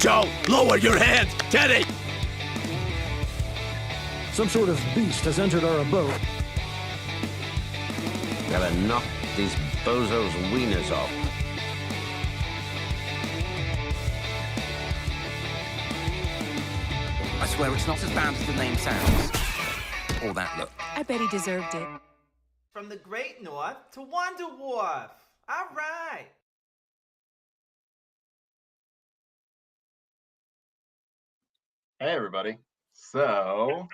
Joe, lower your hand. Teddy! Some sort of beast has entered our abode. Gotta knock these bozos' wieners off. I swear it's not as bad as the name sounds. Or that look. I bet he deserved it. From the Great North to Wonder Wharf. All right. Hey, everybody. So,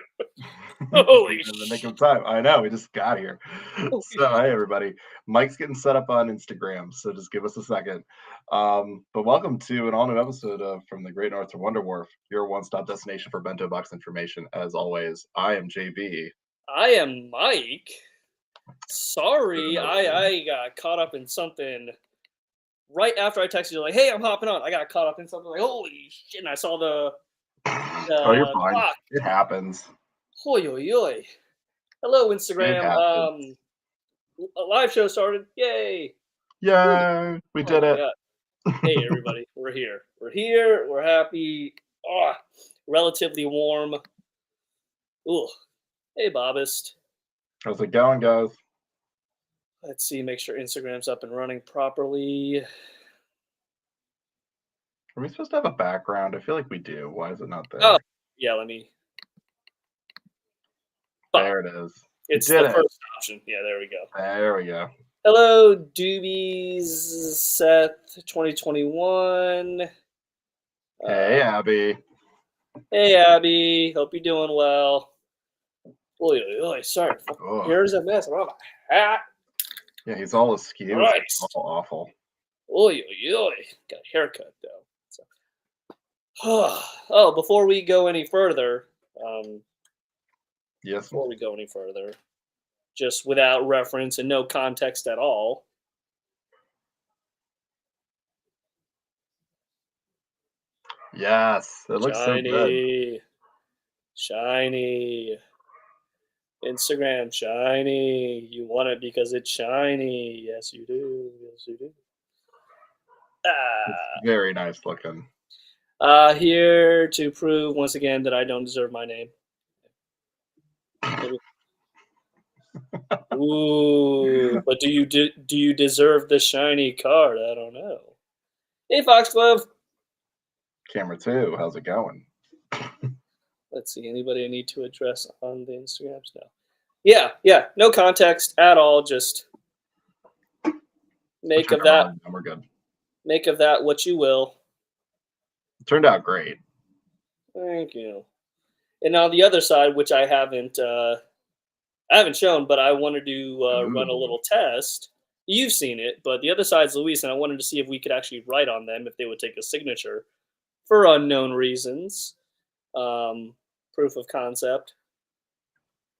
Holy in the nick of time. I know, we just got here. So, hey, everybody. Mike's getting set up on Instagram, so just give us a second. But welcome to an all-new episode of From the Great North to Wonder Wharf, your one-stop destination for bento box information. As always, I am JB. I am Mike. Sorry, I got caught up in something right after I texted you, like, hey, I'm hopping on. I got caught up in something like, holy shit, and I saw the Oh, you're fine. clock. It happens. Hoi, oi, oi. Hello, Instagram. A live show started. Yay. Yay! We did it. God. Hey, everybody. We're here. We're here. We're happy. Relatively warm. Ooh. Hey, Bobist. How's it going, guys? Let's see. Make sure Instagram's up and running properly. Are we supposed to have a background? I feel like we do. Why is it not there? Oh, yeah, let me. There it is. It's the first option. Yeah, there we go. There we go. Hello, Doobies, Seth, 2021. Hey, Abby. Hey, Abby. Hope you're doing well. Oy, oy, oy. Sorry. Oh. Here's a mess. I'm on my hat. Yeah, he's all askew. Right. It's all awful. Oy, oy, oy. Got a haircut, though. So. Oh, before we go any further, Yes. before we go any further, just without reference and no context at all. Yes. It looks so good. Shiny. Instagram, shiny. You want it because it's shiny. Yes, you do. Yes, you do. It's very nice looking. Here to prove once again that I don't deserve my name. Ooh, but do you deserve the shiny card? I don't know. Hey, Foxglove. Camera 2, how's it going? Let's see. Anybody I need to address on the Instagrams now? Yeah. No context at all. Just make of that. And we're good. Make of that what you will. It turned out great. Thank you. And on the other side, which I haven't shown, but I wanted to run a little test. You've seen it, but the other side's Luis, and I wanted to see if we could actually write on them if they would take a signature for unknown reasons. Proof of concept.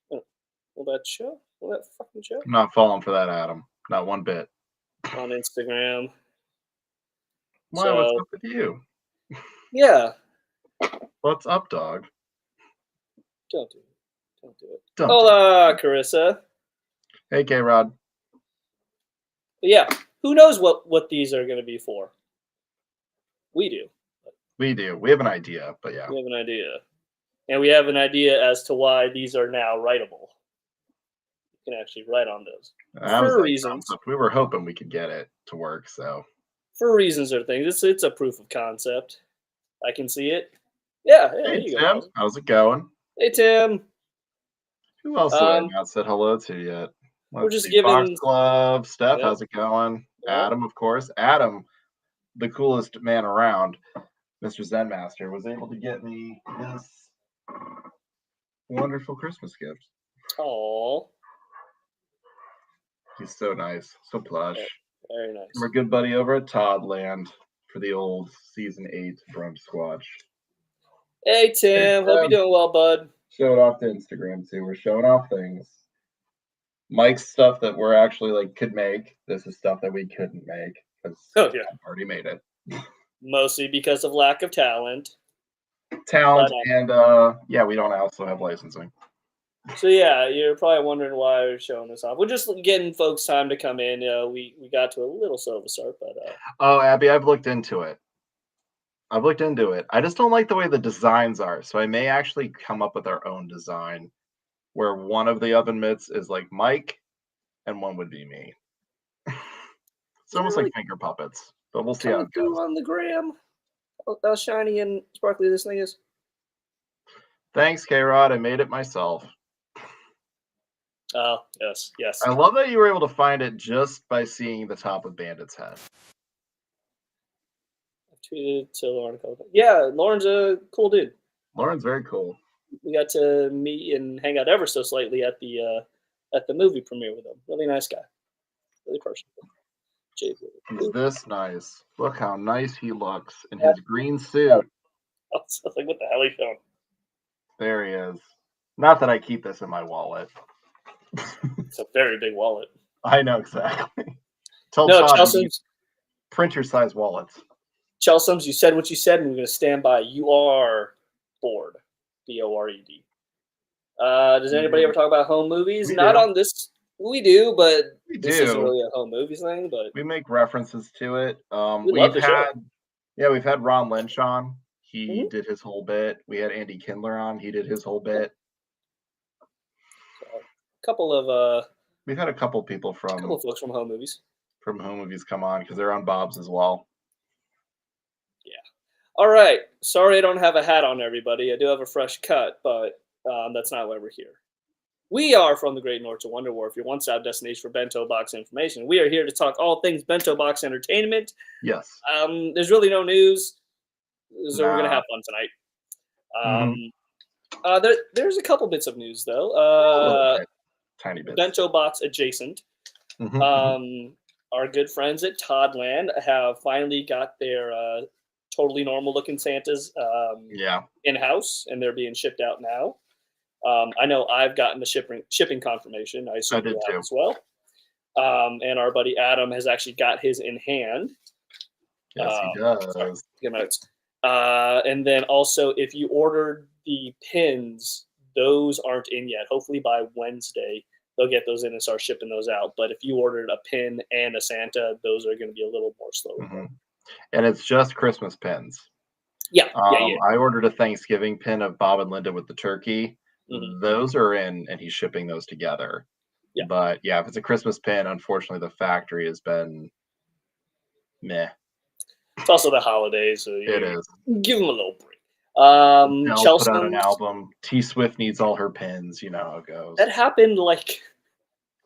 Will that show? Will that fucking show? I'm not falling for that, Adam. Not one bit. On Instagram. Why? So, what's up with you? Yeah. What's up, dog? Don't do it. Don't do it. Don't Hola, Carissa. Hey, K-Rod. But yeah, who knows what these are going to be for? We do. We do. We have an idea, but yeah. We have an idea. And we have an idea as to why these are now writable. You can actually write on those. For reasons. We were hoping we could get it to work, so. For reasons or things. It's a proof of concept. I can see it. Yeah, Hey, there you Tim. go. How's it going? Hey, Tim. Who else have I not said hello to yet? We're just giving... Foxglove. Steph, Yep. how's it going? Yep. Adam, of course. Adam, the coolest man around, Mr. Zen Master, was able to get me this wonderful Christmas gift. Aww. He's so nice, so plush. Very nice. We're good buddy over at Toddland for the old season 8 brunch squatch. Hey, Tim. Hope you're doing well, bud. Show it off to Instagram too. We're showing off things. Mike's stuff that we're actually could make. This is stuff that we couldn't make because I've already made it. Mostly because of lack of talent. Talent and we don't also have licensing. So yeah, you're probably wondering why we're showing this off. We're just getting folks time to come in. We got to a little slow of a start, but Oh, Abby, I've looked into it. I've looked into it. I just don't like the way the designs are, so I may actually come up with our own design where one of the oven mitts is like Mike and one would be me. It's almost like finger puppets, but we'll see how it goes. On the gram. How shiny and sparkly this thing is. Thanks, K-Rod. I made it myself. Oh, yes, yes. I love that you were able to find it just by seeing the top of Bandit's head. I tweeted to Lauren. Yeah, Lauren's a cool dude. Lauren's very cool. We got to meet and hang out ever so slightly at the movie premiere with him. Really nice guy. Really personable. He's this nice. Look how nice he looks in his green suit. I was like, what the hell are you doing? There he is. Not that I keep this in my wallet. It's a very big wallet. I know exactly. Tell No, Todd Chelsea's, printer size wallets. Chelsea's, you said what you said, and we're going to stand by. You are bored. Bored. Does anybody ever talk about home movies? Not on this. We do, but this isn't really a home movies thing. But we make references to it. we've had Ron Lynch on. He did his whole bit. We had Andy Kindler on. He did his whole bit. We've had a couple people from folks from home movies. From home movies come on because they're on Bob's as well. Yeah. All right. Sorry, I don't have a hat on, everybody. I do have a fresh cut, but that's not why we're here. We are from the Great North to Wonder Wharf, your one-stop destination for bento box information. We are here to talk all things bento box entertainment. Yes. There's really no news, so we're gonna have fun tonight. There's a couple bits of news though. Tiny bits. Bento box adjacent. Our good friends at Toddland have finally got their totally normal looking Santas in-house, and they're being shipped out now. I know I've gotten the shipping confirmation. I assume you have as well. And our buddy Adam has actually got his in hand. Yes, he does. Sorry, get my notes. And then also, if you ordered the pins, those aren't in yet. Hopefully by Wednesday, they'll get those in and start shipping those out. But if you ordered a pin and a Santa, those are going to be a little more slow. And it's just Christmas pins. Yeah. I ordered a Thanksgiving pin of Bob and Linda with the turkey. Those are in, and he's shipping those together. Yeah. But yeah, if it's a Christmas pin, unfortunately, the factory has been meh. It's also the holidays, so it is. Give them a little break. Chelsea put out an album. T Swift needs all her pins. You know how it goes. That happened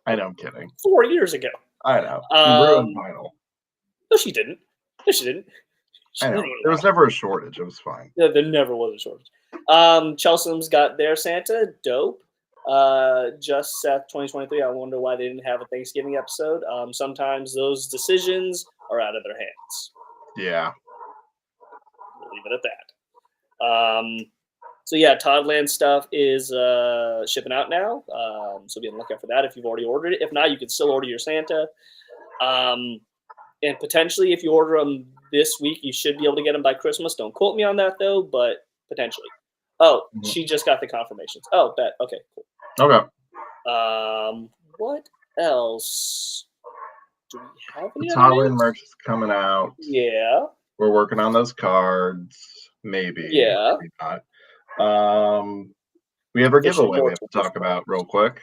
I know, I'm kidding. 4 years ago. I know. Ruined vinyl. No, she didn't. I know. There was never a shortage. It was fine. Yeah, there never was a shortage. Chelsea's got their Santa. Dope. Just Seth 2023. I wonder why they didn't have a Thanksgiving episode. Sometimes those decisions are out of their hands. Yeah. We'll leave it at that. So yeah, Toddland stuff is shipping out now. So be on the lookout for that if you've already ordered it. If not, you can still order your Santa. And potentially, if you order them this week, you should be able to get them by Christmas. Don't quote me on that though, but potentially. Oh, she just got the confirmations. Oh, bet. Okay, cool. Okay. What else? Do we have any Toddland merch is coming out. Yeah. We're working on those cards. Maybe. Yeah. Maybe not. We have our giveaway we have to talk about real quick.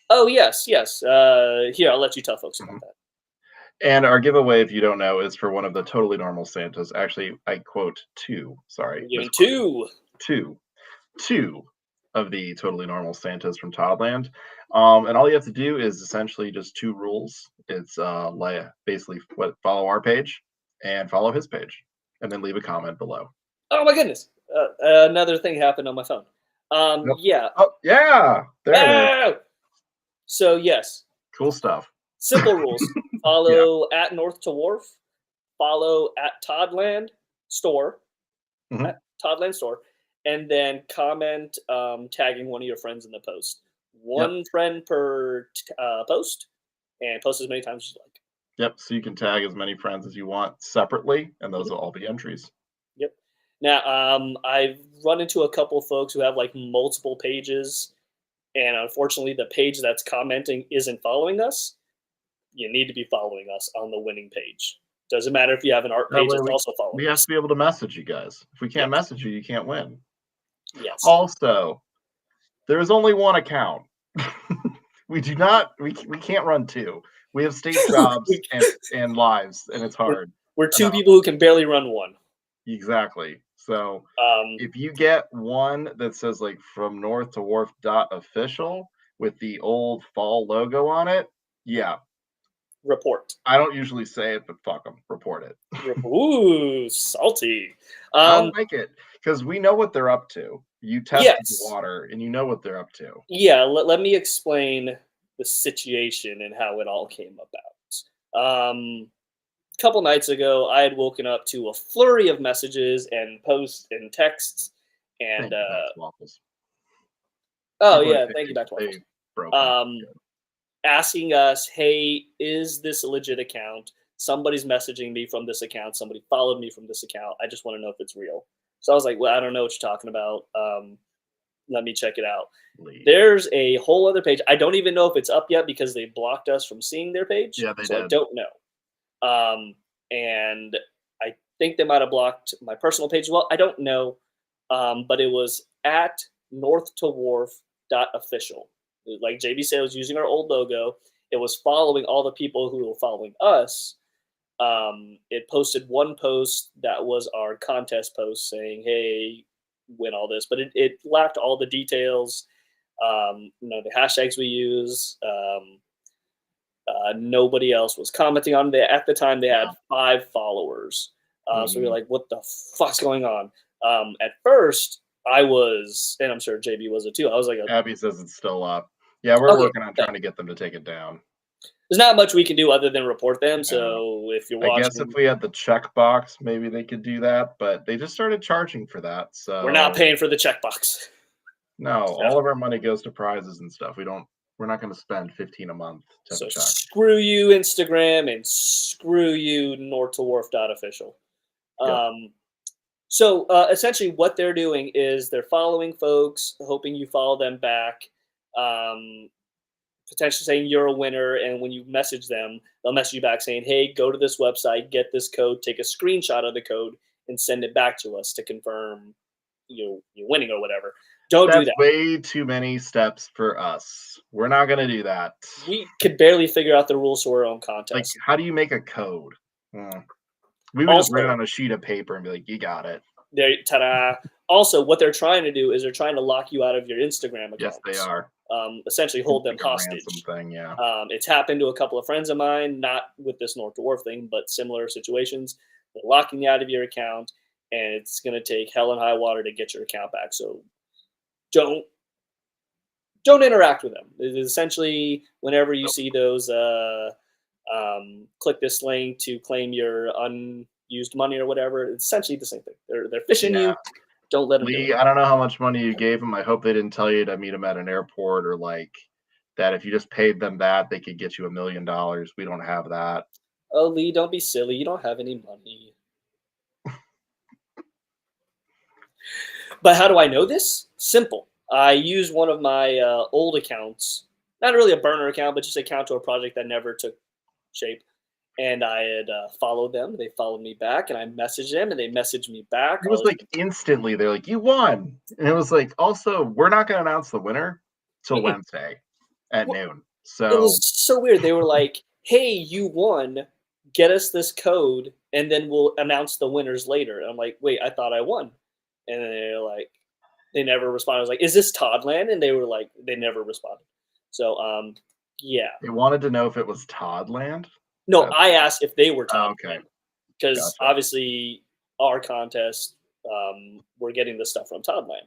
Oh, yes. Here, I'll let you tell folks about that. And our giveaway, if you don't know, is for one of the totally normal Santas. Actually, I quote two. Sorry. You're giving two of the totally normal Santas from Toddland. And all you have to do is essentially just two rules. It's basically follow our page and follow his page, and then leave a comment below. Oh my goodness! Another thing happened on my phone. Yeah. Oh yeah. There it is. So yes. Cool stuff. Simple rules. Follow at North to Wharf. Follow at Toddland Store. At Toddland Store. And then comment tagging one of your friends in the post. One friend per post, and post as many times as you like. Yep. So you can tag as many friends as you want separately, and those will all be entries. Yep. Now, I've run into a couple of folks who have multiple pages, and unfortunately, the page that's commenting isn't following us. You need to be following us on the winning page Doesn't matter if you have an art That page way that's also following we have us. to be able to message you guys. If we can't Yes. message you, you can't win. Yes. Also, there is only one account. We can't run two. We have state jobs and lives, and it's hard. We're two people who can barely run one. Exactly. So Um, if you get one that says like from north to wharf official with the old fall logo on it, yeah. report. I don't usually say it, but fuck them. Report it. Ooh, salty. I don't like it because we know what they're up to. You tested Yes. the water and you know what they're up to. Yeah, let me explain the situation and how it all came about. A couple nights ago, I had woken up to a flurry of messages and posts and texts, and Thank you, Max Waffles. oh People yeah, are thank you, Back Waffles. they broke them. Asking us, hey, is this a legit account? Somebody's messaging me from this account. Somebody followed me from this account. I just want to know if it's real. So I was like, well, I don't know what you're talking about. Let me check it out. There's a whole other page. I don't even know if it's up yet because they blocked us from seeing their page. Yeah, they so did. I don't know. And I think they might have blocked my personal page as well. I don't know. But it was at north2wharf.official. Like JB said, it was using our old logo. It was following all the people who were following us. It posted one post that was our contest post saying, hey, win all this. But it lacked all the details, the hashtags we use. Nobody else was commenting on it. At the time, they had 5 followers. So we were like, what the fuck's going on? At first, I was, and I'm sure JB was it too. I was like, Abby says it's still up. Yeah, we're working on trying to get them to take it down. There's not much we can do other than report them. So if you're watching, I guess if we had the checkbox, maybe they could do that. But they just started charging for that. So we're not paying for the checkbox. No, all of our money goes to prizes and stuff. We're not going to spend $15 a month to So check. screw you, Instagram, and screw you, north2wharf.official. Yep. So essentially what they're doing is they're following folks, hoping you follow them back, potentially saying you're a winner. And when you message them, they'll message you back saying, hey, go to this website, get this code, take a screenshot of the code, and send it back to us to confirm you're winning or whatever. Don't do that. Way too many steps for us. We're not going to do that. We could barely figure out the rules to our own contest. Like, how do you make a code? We would just write it on a sheet of paper and be like, you got it. There, ta-da. Also, what they're trying to do is they're trying to lock you out of your Instagram accounts. Yes, they are. Essentially hold them like hostage. Thing, yeah. It's happened to a couple of friends of mine, not with this North Dwarf thing, but similar situations. They're locking you out of your account, and it's going to take hell and high water to get your account back. So don't interact with them. It is essentially, whenever you see those, click this link to claim your unused money or whatever. It's essentially the same thing. They're fishing you. Don't let them. Lee, I don't know how much money you gave them. I hope they didn't tell you to meet them at an airport or like that. If you just paid them that, they could get you $1 million. We don't have that. Oh, Lee, don't be silly. You don't have any money. But how do I know this? Simple. I use one of my old accounts, not really a burner account, but just an account to a project that never took shape. And I had followed them. They followed me back, and I messaged them, and they messaged me back. It was like instantly. They're like, you won. And it was like, also, we're not going to announce the winner till Wednesday at noon. So it was so weird. They were like, hey, you won. Get us this code, and then we'll announce the winners later. And I'm like, wait, I thought I won. And then they're like, they never responded. I was like, is this Toddland? And they were like, they never responded. So, yeah. They wanted to know if it was Toddland? No, I asked if they were Toddland. Okay. Because obviously our contest, we're getting this stuff from Toddland.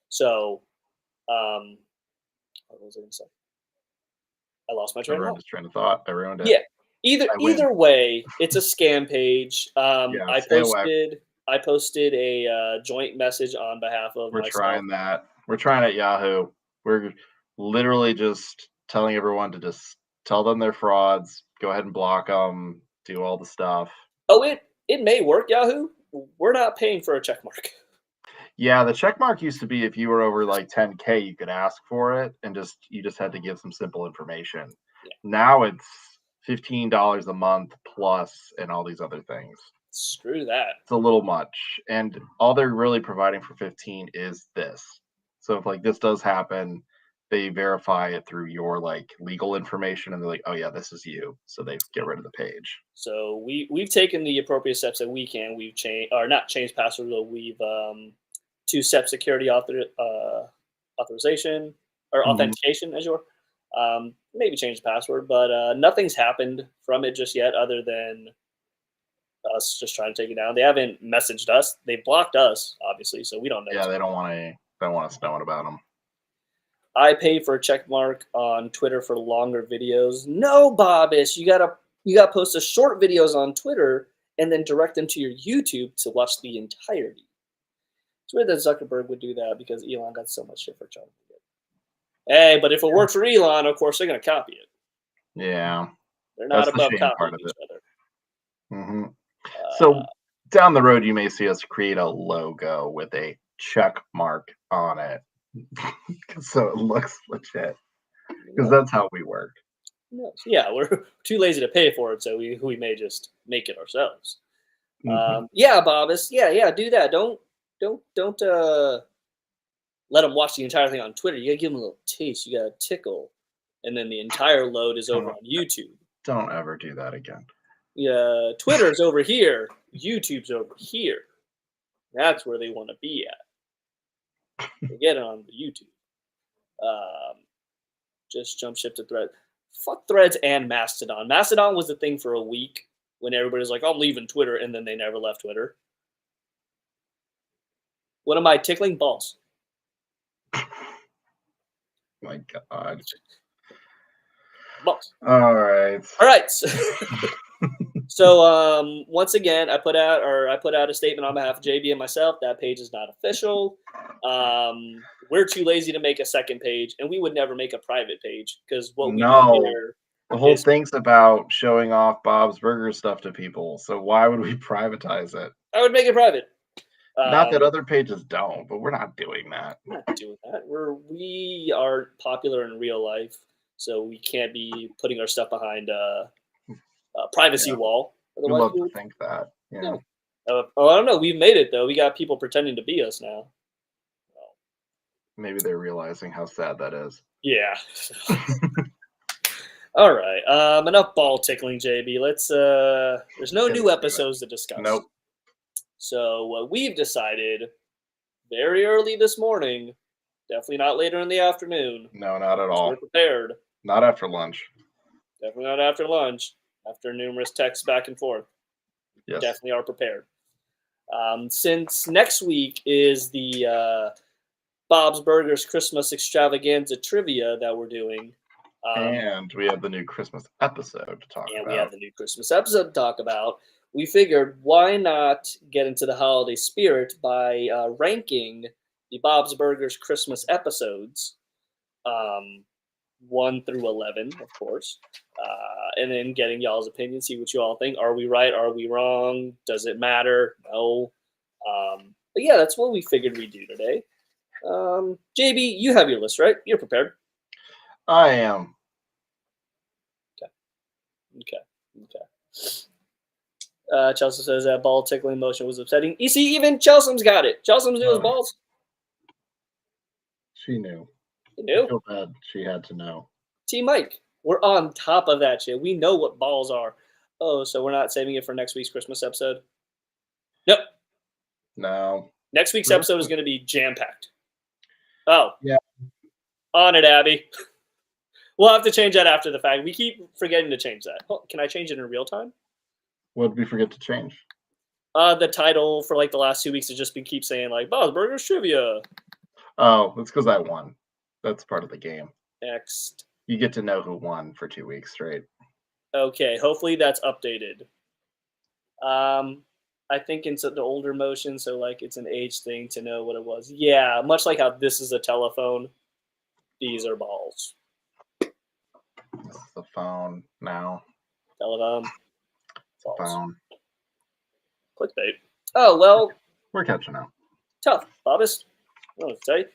So, what was I going to say? I lost my train of thought. I ruined it. Yeah. Either way, it's a scam page. I posted a joint message on behalf of myself. Trying that. We're trying at Yahoo. We're literally just telling everyone to just tell them they're frauds. Go ahead and block them. Do all the stuff. Oh, it may work, Yahoo. We're not paying for a check mark. Yeah, the check mark used to be if you were over like 10K, you could ask for it, and you just had to give some simple information. Yeah. Now it's $15 a month plus and all these other things. Screw that. It's a little much. And all they're really providing for 15 is this. So if like this does happen, they verify it through your like legal information and they're like, oh yeah, this is you. So they get rid of the page. So we've taken the appropriate steps that we can. We've changed, or not changed password, but we've two-step security authorization or authentication, as you were. Maybe change the password, but nothing's happened from it just yet, other than us just trying to take it down. They haven't messaged us. They blocked us, obviously, so we don't know. Yeah, they don't want us knowing about them. I pay for a check mark on Twitter for longer videos. No, Bobbis, you gotta post the short videos on Twitter and then direct them to your YouTube to watch the entirety. It's weird that Zuckerberg would do that because Elon got so much shit for trying to do it. Hey, but if it worked for Elon, of course they're gonna copy it. Yeah, they're not that's above the shame part copying of each other. Mm-hmm. So down the road, you may see us create a logo with a check mark on it, so it looks legit. Because that's how we work. Yeah, we're too lazy to pay for it, so we may just make it ourselves. Mhm. Yeah, Bobbis. Yeah, do that. Don't let them watch the entire thing on Twitter. You gotta give them a little taste. You gotta tickle, and then the entire load is over on YouTube. Don't ever do that again. Yeah, Twitter's over here. YouTube's over here. That's where they want to be at. They get it on the YouTube. Just jump ship to Threads. Fuck Threads and Mastodon. Mastodon was the thing for a week when everybody's like, I'm leaving Twitter, and then they never left Twitter. What am I tickling? Balls. My God. Balls. All right. So once again, I put out a statement on behalf of JB and myself. That page is not official. We're too lazy to make a second page, and we would never make a private page because what we do here. The whole thing's about showing off Bob's Burger stuff to people. So why would we privatize it? I would make it private. Not that other pages don't, but we're not doing that. We're not doing that. We are popular in real life, so we can't be putting our stuff behind a privacy wall. We love to think that. Yeah. I don't know. We've made it though. We got people pretending to be us now. Maybe they're realizing how sad that is. Yeah. All right. Enough ball tickling, JB. Let's. There's no new episodes to discuss. Nope. So what we've decided very early this morning, definitely not later in the afternoon. No, not at all. We're prepared. Not after lunch. Definitely not after lunch. After numerous texts back and forth. Yes. Definitely are prepared. Since next week is the Bob's Burgers Christmas Extravaganza trivia that we're doing. And we have the new Christmas episode to talk about. We figured, why not get into the holiday spirit by ranking the Bob's Burgers Christmas episodes, 1 through 11, of course, and then getting y'all's opinion, see what you all think. Are we right? Are we wrong? Does it matter? No. But yeah, that's what we figured we'd do today. JB, you have your list, right? You're prepared. I am. Okay. Chelsea says that ball tickling motion was upsetting. You see, even Chelsea's got it. Chelsea's knew his balls. She knew. You knew? I feel bad. She had to know. T. Mike, we're on top of that shit. We know what balls are. Oh, so we're not saving it for next week's Christmas episode? Nope. No. Next week's episode is going to be jam-packed. Oh. Yeah. On it, Abby. We'll have to change that after the fact. We keep forgetting to change that. Oh, can I change it in real time? What did we forget to change? The title for like the last 2 weeks has just been keep saying like Bob's Burgers Trivia. Oh, that's because I won. That's part of the game. Next. You get to know who won for 2 weeks straight. Okay, hopefully that's updated. I think it's the older motion, so like it's an age thing to know what it was. Yeah, much like how this is a telephone, these are balls. This is the phone now. Telephone. Phone. Clickbait. Oh, well. We're catching up. Tough. Bobbis. I don't know what to tell you.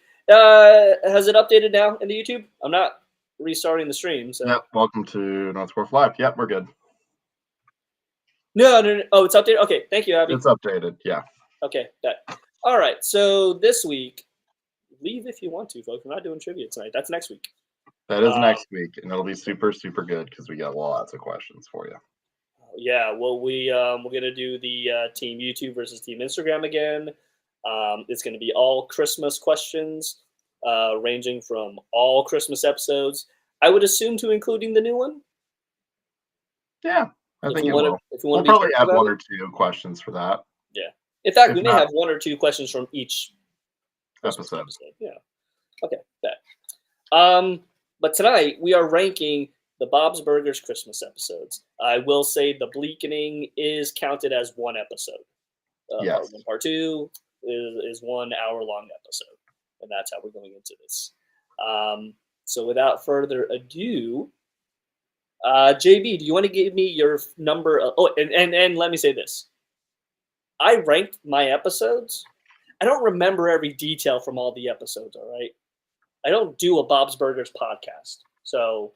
Has it updated now in the YouTube? I'm not restarting the stream. So Yep. Welcome to North Wharf Live. Yep, we're good. no. Oh, it's updated. Okay, thank you, Abby. It's updated. Yeah. Okay, that. All right. So this week, leave if you want to, folks. We're not doing trivia tonight. That's next week. That is next week, and it'll be super, super good because we got lots of questions for you. Yeah, well, we're gonna do the Team YouTube versus Team Instagram again. It's gonna be all Christmas questions, ranging from all Christmas episodes. I would assume to including the new one. Yeah, I If think we it wanna- will. if we wanna We'll be probably careful have about one it. or two questions for that Yeah. In fact, If we may not- have one or two questions from each Christmas episode. episode. Yeah. Okay. That. But tonight we are ranking the Bob's Burgers Christmas episodes. I will say the Bleakening is counted as one episode. Part Yes. 1, Part 2 is 1 hour-long episode, and that's how we're going into this. So without further ado, JB, do you want to give me your number? And let me say this. I ranked my episodes. I don't remember every detail from all the episodes, all right? I don't do a Bob's Burgers podcast. So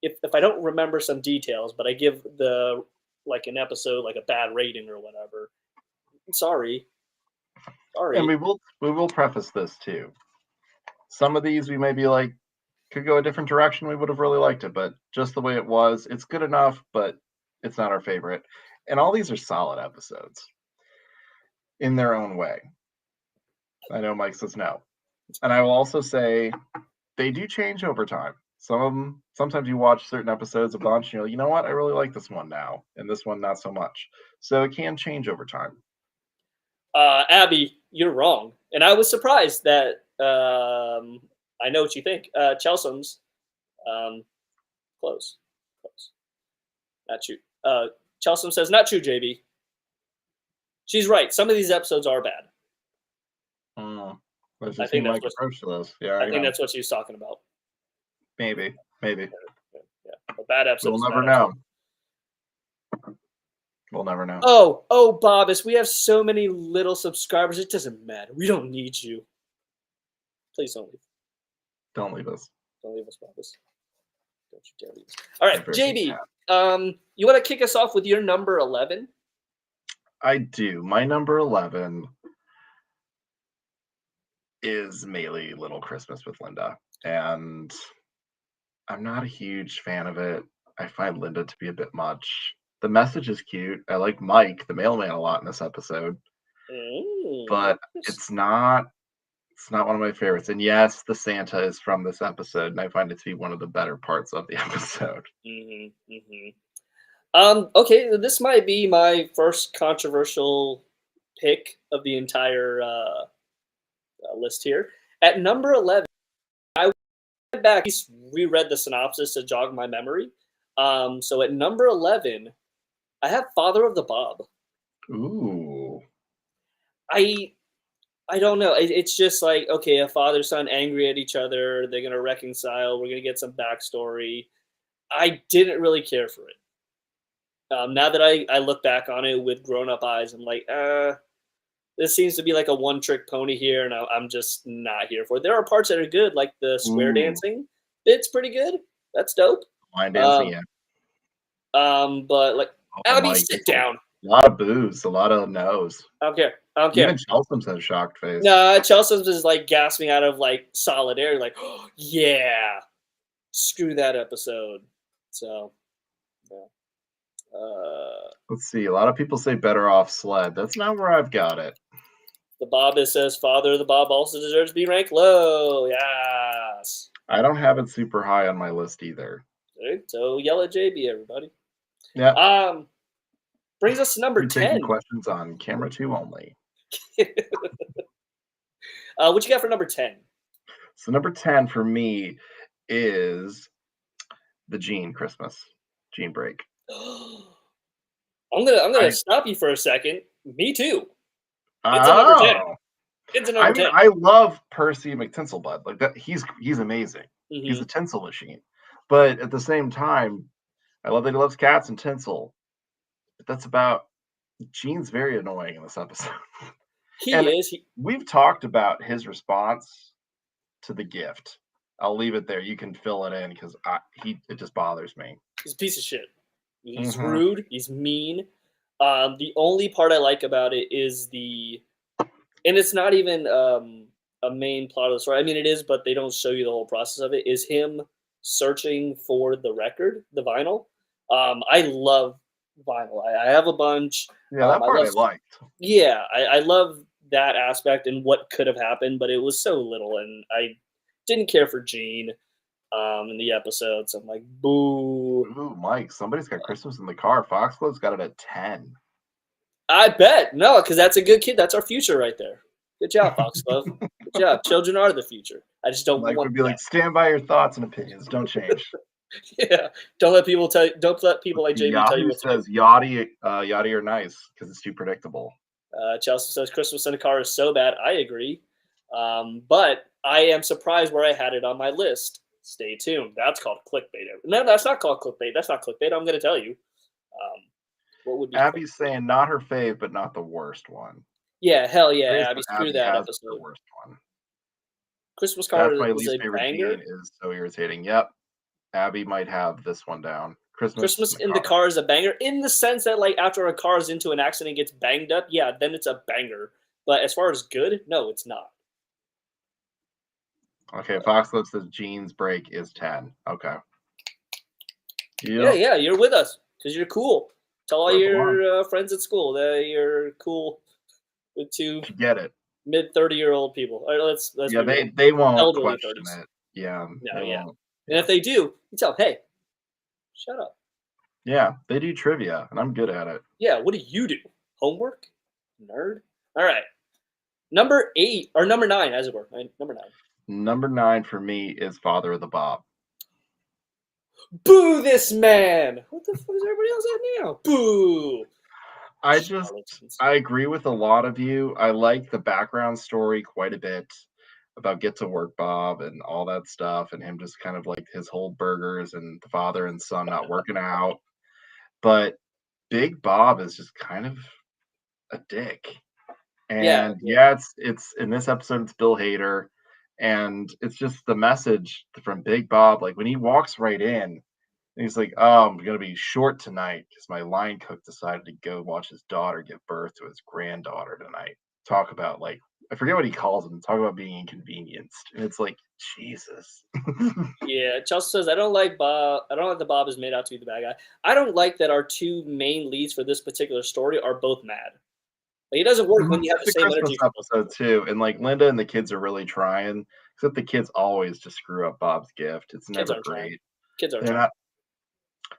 if I don't remember some details, but I give an episode like a bad rating or whatever, I'm sorry. Sorry. And we will preface this too. Some of these we may be like could go a different direction. We would have really liked it, but just the way it was, it's good enough, but it's not our favorite. And all these are solid episodes in their own way. I know Mike says no. And I will also say they do change over time. Some of them, sometimes you watch certain episodes a bunch, and you're like, you know what, I really like this one now, and this one not so much. So it can change over time. Abby, you're wrong. And I was surprised that I know what you think. Chelsea's close. Not true. Chelsea says, not true, JB. She's right. Some of these episodes are bad. Let's I just think see that's Mike what- approach to those. Yeah, I think that's what she's talking about. maybe. Yeah. A bad episode. We'll is a never bad episode. know. We'll never know. Oh, Bobus, we have so many little subscribers. It doesn't matter. We don't need you. Please don't leave. Don't leave us. Don't leave us, Bobus. Don't you dare leave us. All right, Very JB, sad. you want to kick us off with your number 11? I do. My number 11 is Maylee Little Christmas with Linda. And I'm not a huge fan of it. I find Linda to be a bit much. The message is cute. I like Mike, the mailman, a lot in this episode. But it's not one of my favorites. And yes, the Santa is from this episode, and I find it to be one of the better parts of the episode. Okay, this might be my first controversial pick of the entire list here. At number 11, I went back, reread the synopsis to jog my memory. So at number 11, I have Father of the Bob. Ooh. I don't know. It's just like, okay, a father son angry at each other. They're gonna reconcile. We're gonna get some backstory. I didn't really care for it. Now that I look back on it with grown up eyes, I'm like, this seems to be like a one trick pony here, and I'm just not here for it. There are parts that are good, like the square dancing. It's pretty good. That's dope. Line dancing, yeah. But like, Abby, Mike, sit down. A lot of boos, a lot of no's. I don't care. Even Chelsea's has a shocked face. Nah, Chelsea's is like gasping out of like solidarity, like, oh, yeah, screw that episode. So, yeah. Let's see. A lot of people say Better Off Sled. That's not where I've got it. The Bobist says Father of the Bob also deserves to be ranked low. Yes. I don't have it super high on my list either. Okay, so yell at JB, everybody. Yeah. Brings us to number We're taking 10. questions on camera 2 only. What you got for number 10? So number 10 for me is the Gene break. I'm gonna stop you for a second. Me too. It's a number 10. It's a number 10. I love Percy McTinselbud. Like that, he's amazing. Mm-hmm. He's a tinsel machine. But at the same time, I love that he loves cats and tinsel. But that's about Gene's very annoying in this episode. He is. We've talked about his response to the gift I'll leave it there. You can fill it in because it just bothers me. He's a piece of shit. He's Mhm. rude. He's mean. The only part I like about it is and it's not even a main plot of the story. I mean, it is, but they don't show you the whole process of it. Is him searching for the record, the vinyl. I love vinyl. I have a bunch. Yeah, that part I love, liked. yeah, I love that aspect and what could have happened, but it was so little, and I didn't care for Gene in the episodes. I'm like, boo. Ooh, Mike, somebody's got Christmas in the car. Foxglove's got it at 10. I bet. No, because that's a good kid. That's our future right there. Good job, Foxglove. Good job. Children are the future. I just don't Mike want would be like, stand by your thoughts and opinions. Don't change. yeah. Don't let people like JB tell you Yahoo what to do. says Yachty are nice because it's too predictable. Chelsea says Christmas in a car is so bad. I agree. But I am surprised where I had it on my list. Stay tuned. That's called clickbait. No, that's not called clickbait. That's not clickbait. I'm going to tell you. What would be Abby's saying not her fave, but not the worst one. Yeah, hell yeah, Curious Abby. if Screw that has episode. the worst one. Christmas car That's my is least a favorite banger. Gene is so irritating. Yep. Abby might have this one down. Christmas in the car is a banger in the sense that, like, after a car is into an accident and gets banged up, yeah, then it's a banger. But as far as good, no, it's not. Okay, Foxglove says Gene's break is 10. Okay. Yeah, you're with us because you're cool. Tell all We're your friends at school that you're cool with two get it. mid-30-year-old people. All right, let's Yeah, be they won't elderly question 30s. it. Yeah. No, they yeah. won't. And if they do, you tell them, hey, shut up. Yeah, they do trivia, and I'm good at it. Yeah, what do you do? Homework? Nerd? All right. Number 8, or number 9, as it were. Right? Number 9. Number 9 for me is Father of the Bob. Boo this man! What the fuck is everybody else at now? Boo! I agree with a lot of you. I like the background story quite a bit about Get to Work Bob and all that stuff, and him just kind of like his whole burgers and the father and son not working out. But Big Bob is just kind of a dick. And it's in this episode it's Bill Hader, and it's just the message from Big Bob. Like when he walks right in, and he's like, "Oh, I'm gonna be short tonight because my line cook decided to go watch his daughter give birth to his granddaughter tonight." Talk about like I forget what he calls him. Talk about being inconvenienced, and it's like Jesus. Yeah, Chelsea says I don't like Bob. I don't like that Bob is made out to be the bad guy. I don't like that our two main leads for this particular story are both mad. Like, it doesn't work when you have the same Christmas energy. episode too, and like Linda and the kids are really trying, except the kids always just screw up Bob's gift. It's Kids never aren't trying. great. Kids are They're trying. not.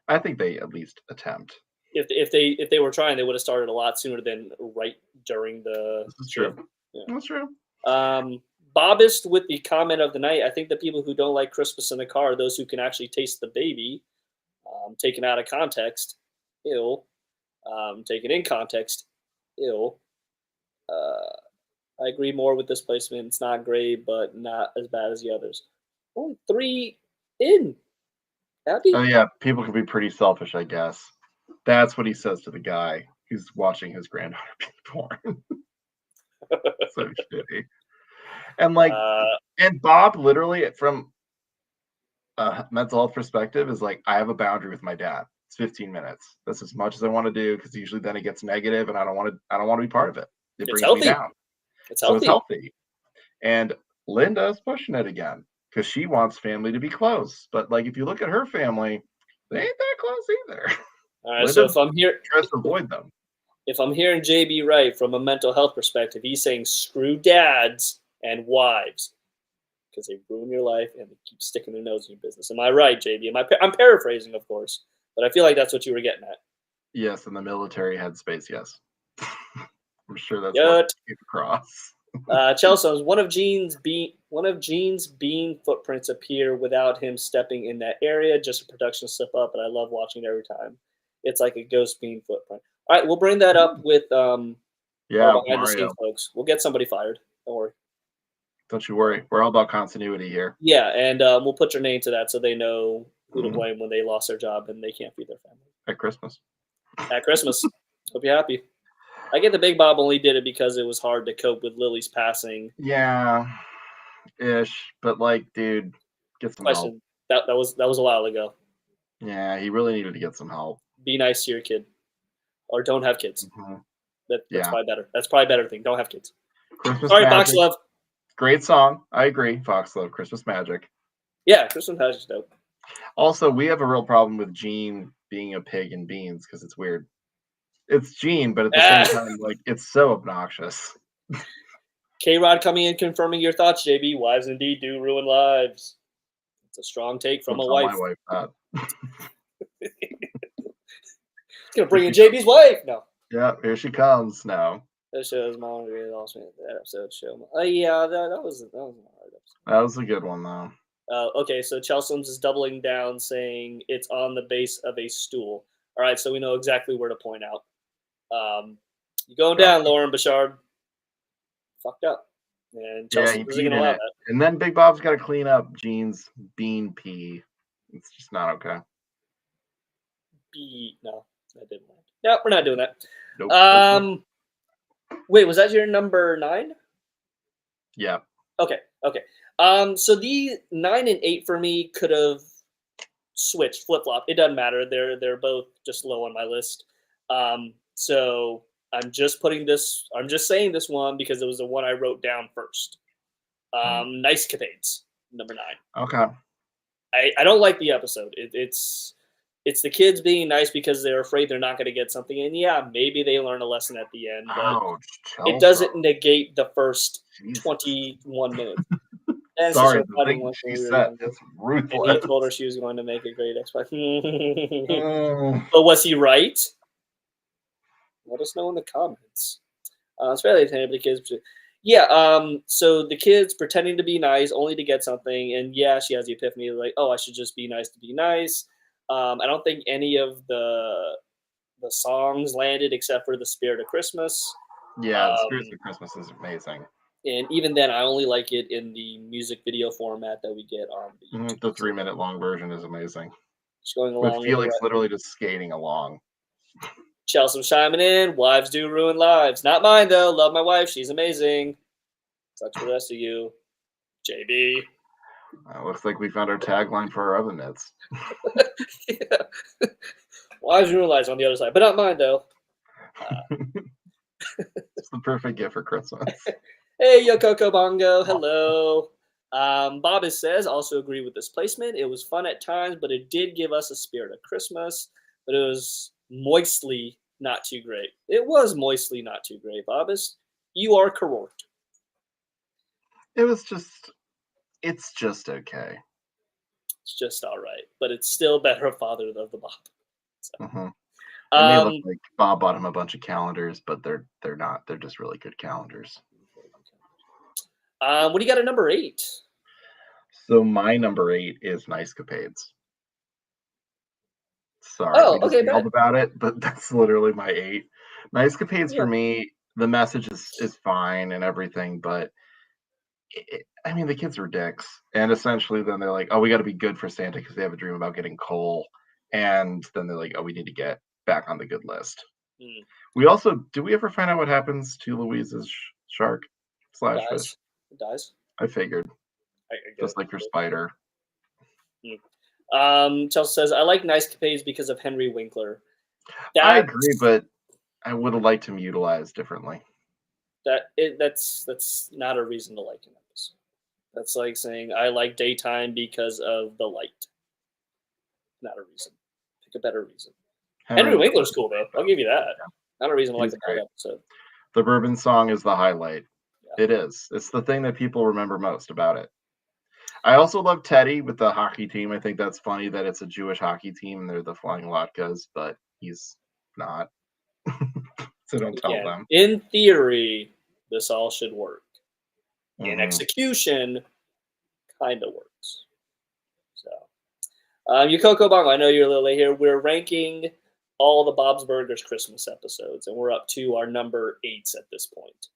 I think they at least attempt. If they were trying, they would have started a lot sooner than right during the. This is true. Yeah. That's true. Bobbist with the comment of the night. I think the people who don't like Christmas in the car are those who can actually taste the baby. Taken out of context, ill. Taken in context, ill. I agree more with this placement. It's not great, but not as bad as the others. Only 3 in. Happy? Oh yeah, people can be pretty selfish, I guess. That's what he says to the guy who's watching his granddaughter be born. So shitty. And like, and Bob literally from a mental health perspective is like, I have a boundary with my dad. It's 15 minutes. That's as much as I want to do because usually then it gets negative, and I don't want to be part of it. It brings me down. It's so healthy. It's healthy. And Linda is pushing it again because she wants family to be close. But like, if you look at her family, they ain't that close either. All right. So if I'm here, tries to avoid them. If I'm hearing JB right from a mental health perspective, he's saying screw dads and wives because they ruin your life and they keep sticking their nose in your business. Am I right, JB? I'm paraphrasing, of course, but I feel like that's what you were getting at. Yes, in the military headspace, yes. I'm sure that's what came across. Chelsea, one of Gene's bean footprints appear without him stepping in that area. Just a production slip up, but I love watching it every time. It's like a ghost bean footprint. All right, we'll bring that up with behind the scenes folks. We'll get somebody fired. Don't worry. Don't you worry. We're all about continuity here. Yeah, and we'll put your name to that so they know who to blame when they lost their job and they can't feed their family. At Christmas. At Christmas. Hope you're happy. I get the Big Bob only did it because it was hard to cope with Lily's passing. Yeah, ish. But like, dude, Get some help. Question. That was a while ago. Yeah, he really needed to get some help. Be nice to your kid, or don't have kids. Mhm. That's Yeah. probably better. That's probably a better thing. Don't have kids. Christmas Sorry, Magic. Foxlove. Great song. I agree. Foxlove, Christmas Magic. Yeah, Christmas Magic's dope. Also, we have a real problem with Gene being a pig in beans because it's weird. It's Gene, but at the same time, like, it's so obnoxious. K-Rod coming in confirming your thoughts, JB. Wives indeed do ruin lives. It's a strong take from Don't a tell wife. my wife that. It's gonna bring in JB's wife. No. Yeah, here she comes now. That show's mom really lost me. That episode show. Yeah, that was a hard episode. That was a good one, though. Okay, so Chelsea's is doubling down, saying it's on the base of a stool. All right, so we know exactly where to point out. You're going down, Lauren Bouchard. Fucked up. And Chelsea isn't going to allow that. And then Big Bob's got to clean up Gene's bean pee. It's just not okay. No, that didn't work. No, we're not doing that. Nope. Wait, was that your number 9? Yeah. Okay. So the 9 and 8 for me could have switched, flip-flop. It doesn't matter. They're both just low on my list. So I'm just saying this one because it was the one I wrote down first. Nice Capades, number 9. Okay. I don't like the episode. It's the kids being nice because they're afraid they're not going to get something. And yeah, maybe they learn a lesson at the end, but it doesn't negate the first 21 minutes. And sorry, the thing she said, it's ruthless. And he told her she was going to make a great explanation. But was he right? Let us know in the comments. It's fairly intended, but the kids. Yeah, so the kids pretending to be nice only to get something. And yeah, she has the epiphany like, oh, I should just be nice to be nice. I don't think any of the songs landed except for The Spirit of Christmas. Yeah, The Spirit of Christmas is amazing. And even then, I only like it in the music video format that we get on the 3-minute long version is amazing. Just going along with Felix literally just skating along. Chelsea chiming in. Wives do ruin lives. Not mine, though. Love my wife. She's amazing. Sucks for the rest of you. JB. Looks like we found our tagline for our oven mitts. Yeah. Wives ruin lives on the other side, but not mine, though. It's the perfect gift for Christmas. Hey, Yo Coco Bongo. Hello. Bob says, also agree with this placement. It was fun at times, but it did give us a spirit of Christmas. But it was moistly not too great. It was moistly not too great, Bobbis. You are correct. It's just okay. It's just all right. But it's still better Father of the Bob. So. And they look like Bob bought him a bunch of calendars, but they're not. They're just really good calendars. What do you got at number 8? So my number 8 is Nice Capades. Sorry, we just yelled about it, but that's literally my 8. Nice Capades for me, the message is fine and everything, but I mean, the kids are dicks. And essentially then they're like, oh, we got to be good for Santa because they have a dream about getting coal. And then they're like, oh, we need to get back on the good list. We also, do we ever find out what happens to Louise's shark / fish? It dies. I figured. Just like your spider. Chelsea says, I like Nice Capades because of Henry Winkler. I agree, but I would have liked him utilized differently. That's not a reason to like an episode. That's like saying I like daytime because of the light. Not a reason. Pick a better reason. Henry Winkler's cool, man. I'll give you that. Yeah. Not a reason to like the episode. The Bourbon song is the highlight. Yeah. It is. It's the thing that people remember most about it. I also love Teddy with the hockey team. I think that's funny that it's a Jewish hockey team and they're the Flying Latkes, but he's not. So don't tell them. In theory, this all should work. In execution, kind of works. So, Yukoko Bongo, I know you're a little late here. We're ranking all the Bob's Burgers Christmas episodes, and we're up to our number 8s at this point.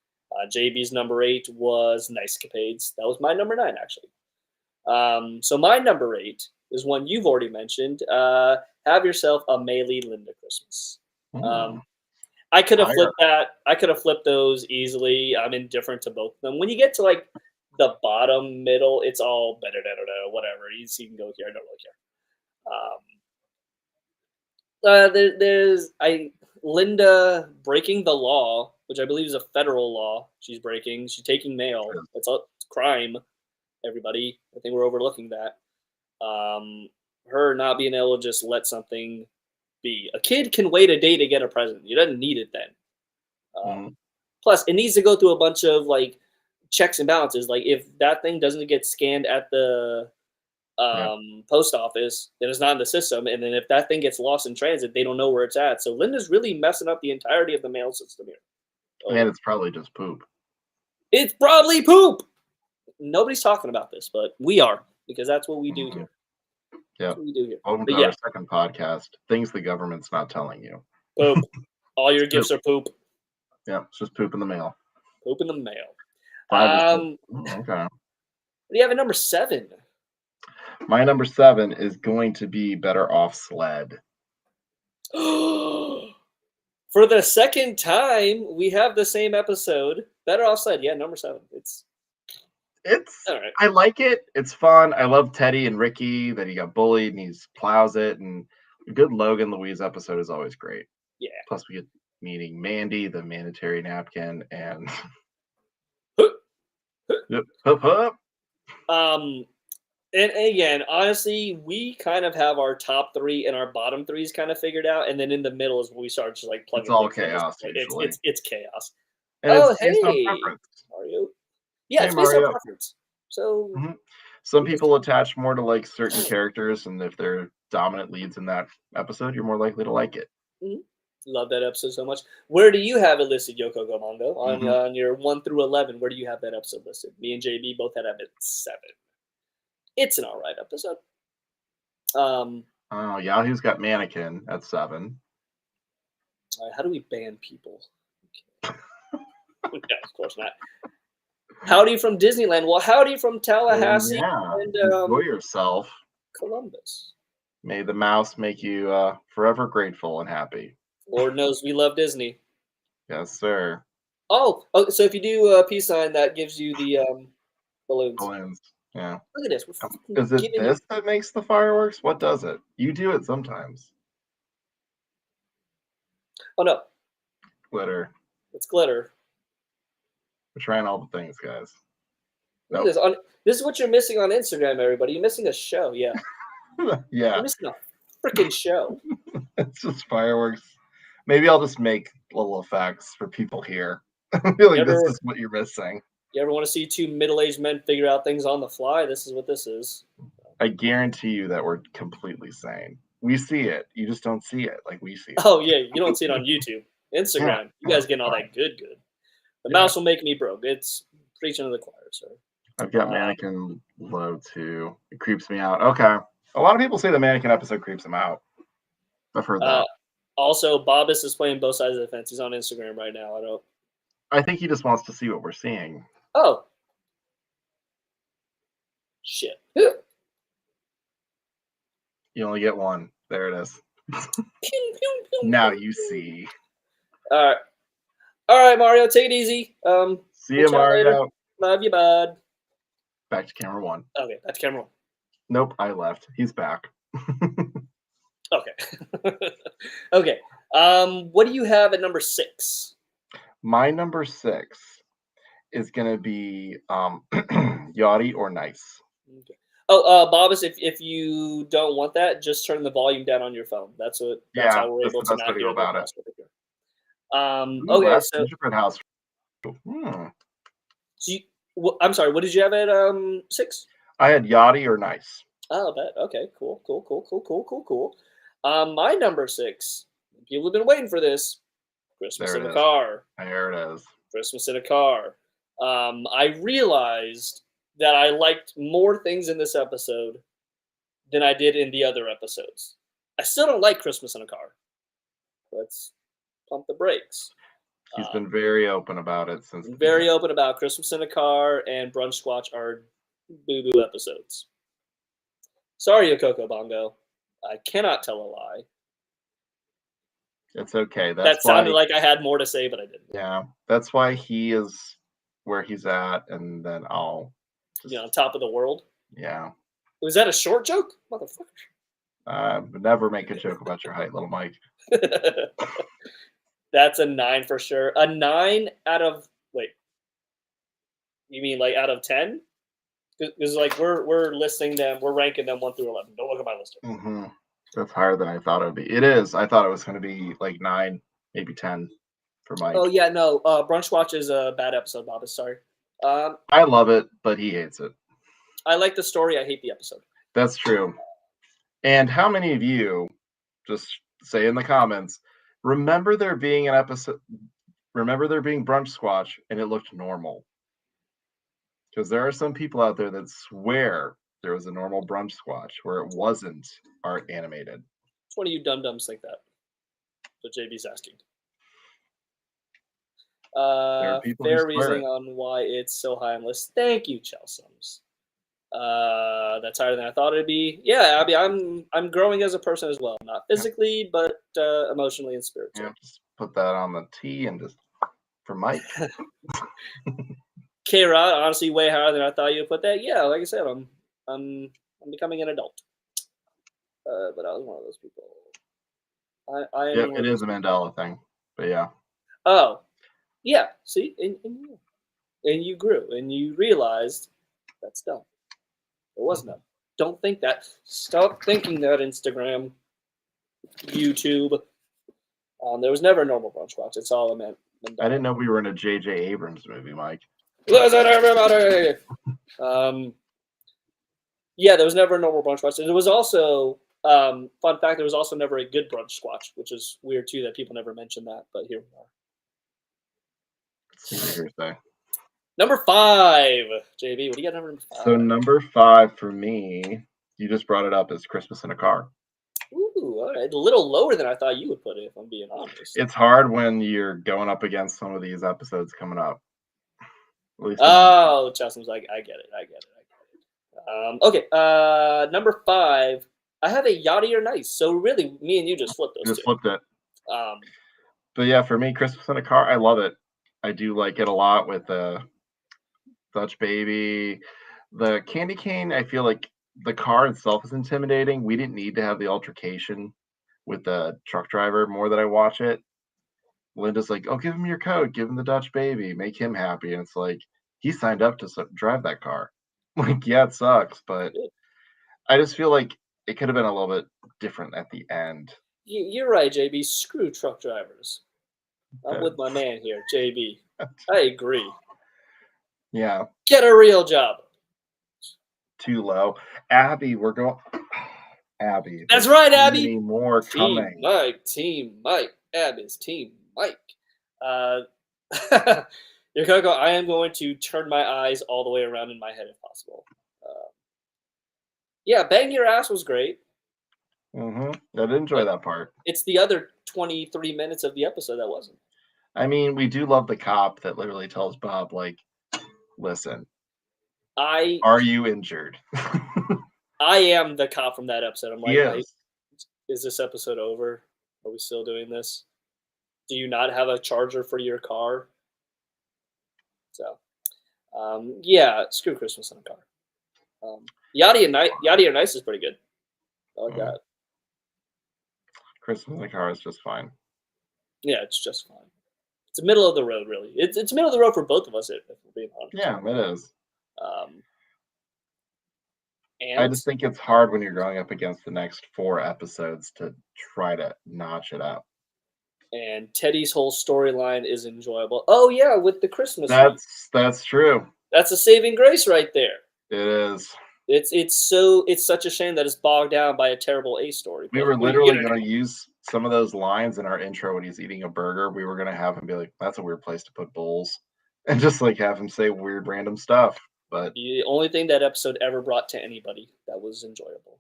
JB's number 8 was Nice Capades. That was my number 9, actually. So my number 8 is one you've already mentioned. Have Yourself a Maylee Linda Christmas. I could have flipped that. I could have flipped those easily. I'm indifferent to both of them. When you get to like the bottom middle, it's all whatever. He can go here. I don't really care. There's Linda breaking the law, which I believe is a federal law. She's breaking. She's taking mail. That's a crime. Everybody, I think we're overlooking that. Her not being able to just let something be. A kid can wait a day to get a present. You doesn't need it then. Plus, it needs to go through a bunch of like checks and balances. Like if that thing doesn't get scanned at the post office, then it's not in the system. And then if that thing gets lost in transit, they don't know where it's at. So Linda's really messing up the entirety of the mail system here. And it's probably just poop. It's probably poop. Nobody's talking about this, but we are, because that's what we do here. Yeah. That's what we do here. Welcome But to yeah, our second podcast. Things the government's not telling you. poop. All your gifts are poop. Yeah, it's just poop in the mail. Poop in the mail. 5 is okay. What do you have at number 7? My number 7 is going to be Better Off Sled. For the second time, we have the same episode. Better Off Sled. Yeah, number 7. It's all right. I like it. It's fun. I love Teddy and Ricky, that he got bullied and he plows it. And a good Logan Louise episode is always great. Yeah. Plus, we get meeting Mandy, the mandatory napkin, and hup, hup. And again, honestly, we kind of have our top 3 and our bottom 3s kind of figured out, and then in the middle is when we start just like plugging. It's all things in. chaos. Usually. It's chaos. And Oh, it's based on hey, preference. Mario. Yeah, Hey, it's based Mario. on preference. So Some people attach more to like certain characters, and if they're dominant leads in that episode, you're more likely to like it. love that episode so much. Where do you have it listed, Yoko Gomongo? On your 1 through 11, where do you have that episode listed? Me and JB both had it at 7. It's an all right episode. Oh, Yahoo's got Mannequin at 7. All right, how do we ban people? Okay. No, of course not. Howdy from Disneyland. Well, howdy from Tallahassee and Enjoy yourself. Columbus. May the mouse make you forever grateful and happy. Lord knows we love Disney. Yes, sir. Oh, so if you do a peace sign, that gives you the balloons. Balloons. Yeah. Look at this. Is it this that makes the fireworks? What does it? You do it sometimes. Oh, no. Glitter. It's glitter. We're trying all the things, guys. Look at this. This is what you're missing on Instagram, everybody. You're missing a show. Yeah. Yeah. You're missing a freaking show. It's just fireworks. Maybe I'll just make little effects for people here. I feel like this is what you're missing. You ever want to see 2 middle-aged men figure out things on the fly? This is what this is. I guarantee you that we're completely sane. We see it. You just don't see it like we see it. Oh, yeah. You don't see it on YouTube. Instagram. You guys getting all that good. The mouse will make me broke. It's preaching to the choir, sir. I've got Mannequin low too. It creeps me out. Okay. A lot of people say the Mannequin episode creeps them out. I've heard that. Also, Bobbis is playing both sides of the fence. He's on Instagram right now. I think he just wants to see what we're seeing. Oh. Shit. You only get one. There it is. Now you see. All right, Mario. Take it easy. See you, Mario. Later. Love you, bud. Back to camera 1. Okay, that's camera 1. Nope, I left. He's back. Okay. Okay. What do you have at number 6? My number 6 is going to be Yachty or Nice. Okay. Oh, Bobbis, if you don't want that, just turn the volume down on your phone. That's how we're able to not hear about it. Okay, so Gingerbread House. So I'm sorry. What did you have at 6? I had Yachty or Nice. Oh, bet. Okay, cool. My number 6. People have been waiting for this. Christmas in a Car. There it is. Christmas in a Car. I realized that I liked more things in this episode than I did in the other episodes. I still don't like Christmas in a Car. Let's pump the brakes. He's been very open about it since. Very open about Christmas in a Car and Brunch Squatch are boo-boo episodes. Sorry, Yokoko Bongo. I cannot tell a lie. It's okay. That sounded like I had more to say, but I didn't. Yeah, that's why he is where he's at, and then I'll on top of the world. Yeah. Was that a short joke, motherfucker? Never make a joke about your height, little Mike. That's a 9 for sure. A 9 out of you mean like out of 10? Because like we're listing them, we're ranking them 1 through 11. Don't look at my list. Mm-hmm. That's higher than I thought it would be. It is. I thought it was going to be like 9, maybe 10 for Mike. Oh yeah, no. Brunch Watch is a bad episode, Bob. Sorry. I love it, but he hates it. I like the story. I hate the episode. That's true. And how many of you, just say in the comments, remember there being an episode? Remember there being Brunch Squatch and it looked normal? Because there are some people out there that swear there was a normal Brunch Squatch where it wasn't art animated. Which one of you dum-dums think that? What JB's asking. Fair reasoning on why it's so high on the list. Thank you, Chelsums. That's higher than I thought it'd be. Yeah, Abby, I'm growing as a person as well. Not physically, but emotionally and spiritually. Yeah, just put that on the T and just for Mike. K-Rod, honestly, way higher than I thought you would put that. Yeah, like I said, I'm becoming an adult. But I was one of those people. Yep, it is a Mandela thing. But yeah. Oh, yeah. See, and you grew, and you realized that's dumb. It wasn't dumb. Don't think that. Stop thinking that, Instagram, YouTube. There was never a normal Brunch Watch. It's all a man. I didn't know we were in a J.J. Abrams movie, Mike. Listen, everybody. Yeah, there was never a normal Brunch Watch. And there was also, fun fact, there was also never a good Brunch Squatch, which is weird too that people never mention that. But here we are. Number 5, JB. What do you got? Number 5. So number 5 for me, you just brought it up, is Christmas in a Car. Ooh, all right. A little lower than I thought you would put it, if I'm being honest. It's hard when you're going up against some of these episodes coming up. Justin's like, I get it. Okay. Number 5. I have a Yachty or Nice. So really, me and you just flipped those. Just flipped it. But yeah, for me, Christmas in a Car, I love it. I do like it a lot with the Dutch Baby. The candy cane, I feel like the car itself is intimidating. We didn't need to have the altercation with the truck driver more that I watch it. Linda's like, oh, give him your coat. Give him the Dutch Baby. Make him happy. And it's like, he signed up to drive that car. Like, yeah, it sucks. But I just feel like it could have been a little bit different at the end. You're right, JB. Screw truck drivers. I'm with my man here, JB. I agree. Yeah. Get a real job. Too low. Abby, we're going. Abby. That's right, Abby. Many more coming. Team Mike. Abby's Team Mike. You're gonna go. I am going to turn my eyes all the way around in my head if possible. Yeah, Bang Your Ass was great. I did enjoy that part. It's the other 23 minutes of the episode that wasn't. I mean, we do love the cop that literally tells Bob, like, listen, are you injured? I am the cop from that episode. I'm like, yes. Is this episode over? Are we still doing this? Do you not have a charger for your car? So, yeah, screw Christmas in a Car. Yachty or Nice is pretty good. I like that. Christmas in a Car is just fine. Yeah, it's just fine. It's middle of the road, really. It's middle of the road for both of us, if we're being honest. Yeah, it is. And I just think it's hard when you're going up against the next 4 episodes to try to notch it up. And Teddy's whole storyline is enjoyable. Oh yeah, with the Christmas. That's true. That's a saving grace right there. It is. It's such a shame that it's bogged down by a terrible A story. We were literally going to use some of those lines in our intro when he's eating a burger. We were going to have him be like, "That's a weird place to put bowls," and just like have him say weird random stuff. But the only thing that episode ever brought to anybody that was enjoyable.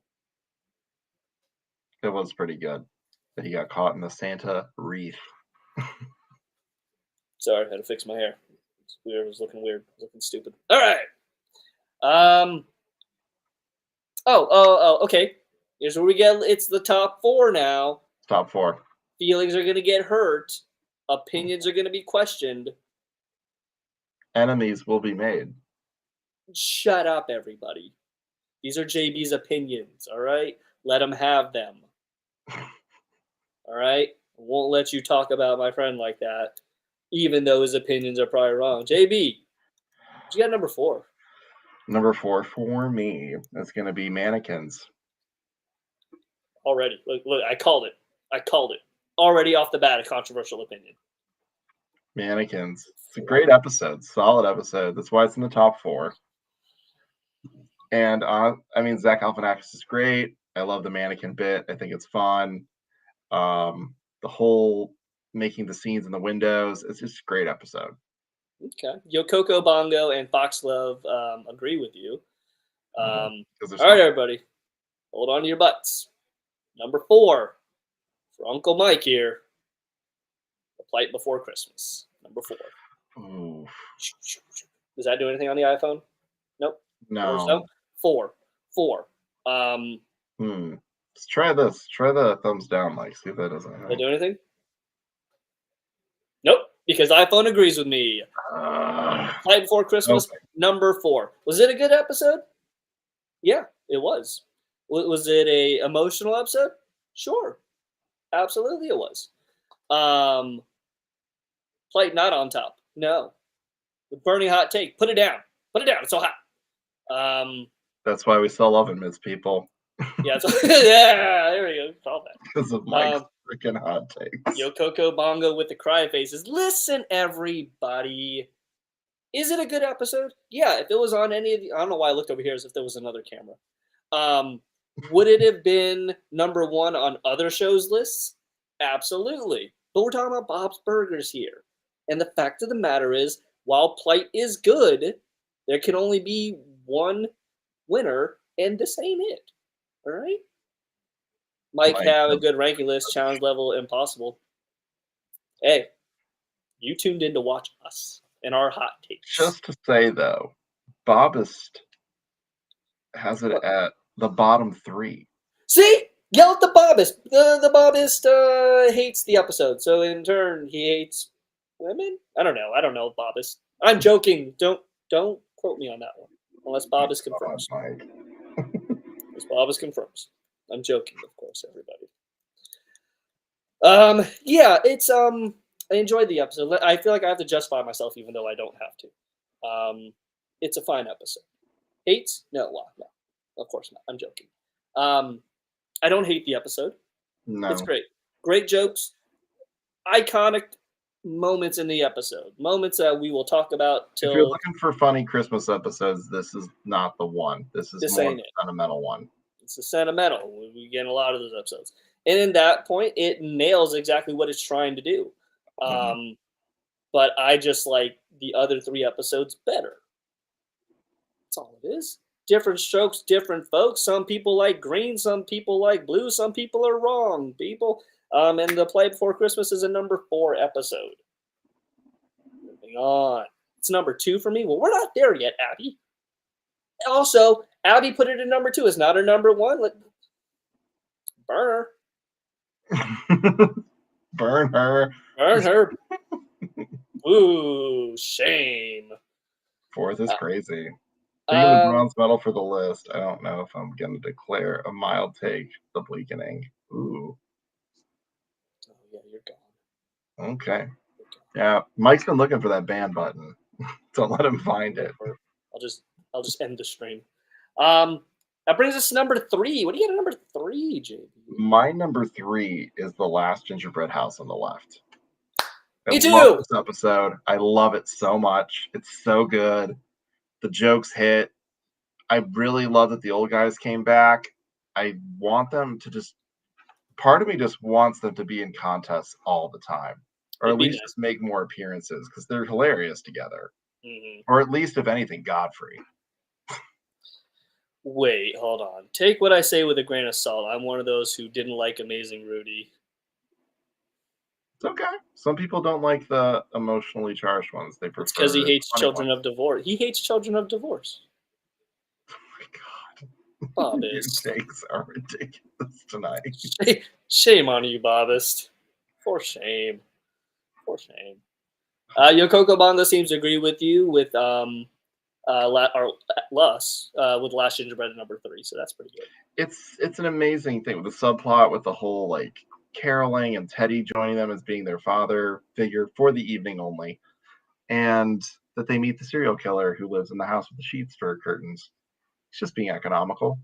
It was pretty good. That he got caught in the Santa wreath. Sorry, I had to fix my hair. It's weird. It was looking weird. It was looking stupid. All right. Okay. Here's where we get. It's the top 4 now. Top 4. Feelings are going to get hurt. Opinions are going to be questioned. Enemies will be made. Shut up, everybody. These are JB's opinions, all right? Let him have them. All right? I won't let you talk about my friend like that, even though his opinions are probably wrong. JB, you got number 4. Number 4 for me is going to be Mannequins. Already. Look, I called it. Already off the bat, a controversial opinion. Mannequins. It's a great episode, solid episode. That's why it's in the top 4. And I mean, Zach Galifianakis is great. I love the mannequin bit. I think it's fun. The whole making the scenes in the windows. It's just a great episode. Okay. Yokoko Bongo and Fox Love agree with you. All right, everybody. Hold on to your butts. Number 4 for Uncle Mike here. The Plight Before Christmas. Number 4. Ooh. Does that do anything on the iPhone? Nope. No. 4. Let's try this. Try the thumbs down, Mike. See if that doesn't help. Did it do anything? Nope. Because iPhone agrees with me. Plight Before Christmas, number 4. Was it a good episode? Yeah, it was. Was it a emotional episode? Sure. Absolutely it was. Plight not on top. No. The burning hot take. Put it down. Put it down. It's so hot. That's why we sell oven mitts, people. Yeah, yeah, there we go. Call that. Because of Mike's freaking hot takes. Yokoko Bongo with the cry faces. Listen, everybody. Is it a good episode? Yeah, if it was on any of the... I don't know why I looked over here as if there was another camera. Would it have been number 1 on other shows' lists? Absolutely. But we're talking about Bob's Burgers here. And the fact of the matter is, while Plight is good, there can only be one winner, and this ain't it. All right? Mike have a good ranking list, challenge level, impossible. Hey, you tuned in to watch us and our hot takes. Just to say, though, Bobist has it at the bottom 3. See? Yell at the Bobist. The Bobist hates the episode, so in turn, he hates women? I don't know, Bobist. I'm joking. Don't quote me on that one. Unless Bobist confirms. Unless Bobist confirms. I'm joking, of course, everybody. Yeah, it's I enjoyed the episode. I feel like I have to justify myself, even though I don't have to. It's a fine episode. Hates? No, of course not. I'm joking. I don't hate the episode. No, it's great. Great jokes, iconic moments in the episode. Moments that we will talk about till. If you're looking for funny Christmas episodes, this is not the one. This is more the sentimental one. It's the sentimental. We get a lot of those episodes. And in that point, it nails exactly what it's trying to do. But I just like the other 3 episodes better. That's all it is. Different strokes, different folks. Some people like green, some people like blue, some people are wrong. People. And The Plight Before Christmas is a number 4 episode. Moving on. It's number 2 for me. Well, we're not there yet, Abby. Also, Abby put it in number 2. It's not a number 1. Burn her. Burn her. Burn her. Ooh, shame. 4th is crazy. Taking the bronze medal for the list. I don't know if I'm going to declare a mild take. The Bleakening. Ooh. Oh, yeah, you're gone. Okay. Yeah, Mike's been looking for that ban button. Don't let him find it. I'll just end the stream. That brings us to number 3. What do you got at number 3, JB? My number 3 is The Last Gingerbread House on the Left. Me too. Love this episode. I love it so much. It's so good. The jokes hit. I really love that the old guys came back. I want them to just. Part of me just wants them to be in contests all the time, or at least just make more appearances because they're hilarious together. Or at least, if anything, Godfrey. Wait, hold on. Take what I say with a grain of salt. I'm one of those who didn't like Amazing Rudy. It's okay. Some people don't like the emotionally charged ones. They prefer. It's because he hates children of divorce. He hates children of divorce. Oh my God. Your takes are ridiculous tonight. Shame on you, Bobist. For shame. For shame. Yokoko Bongo seems to agree with you with or Lus with Last Gingerbread at number 3. So that's pretty good. It's an amazing thing with the subplot with the whole like caroling and Teddy joining them as being their father figure for the evening only, and that they meet the serial killer who lives in the house with the sheets for curtains. It's just being economical.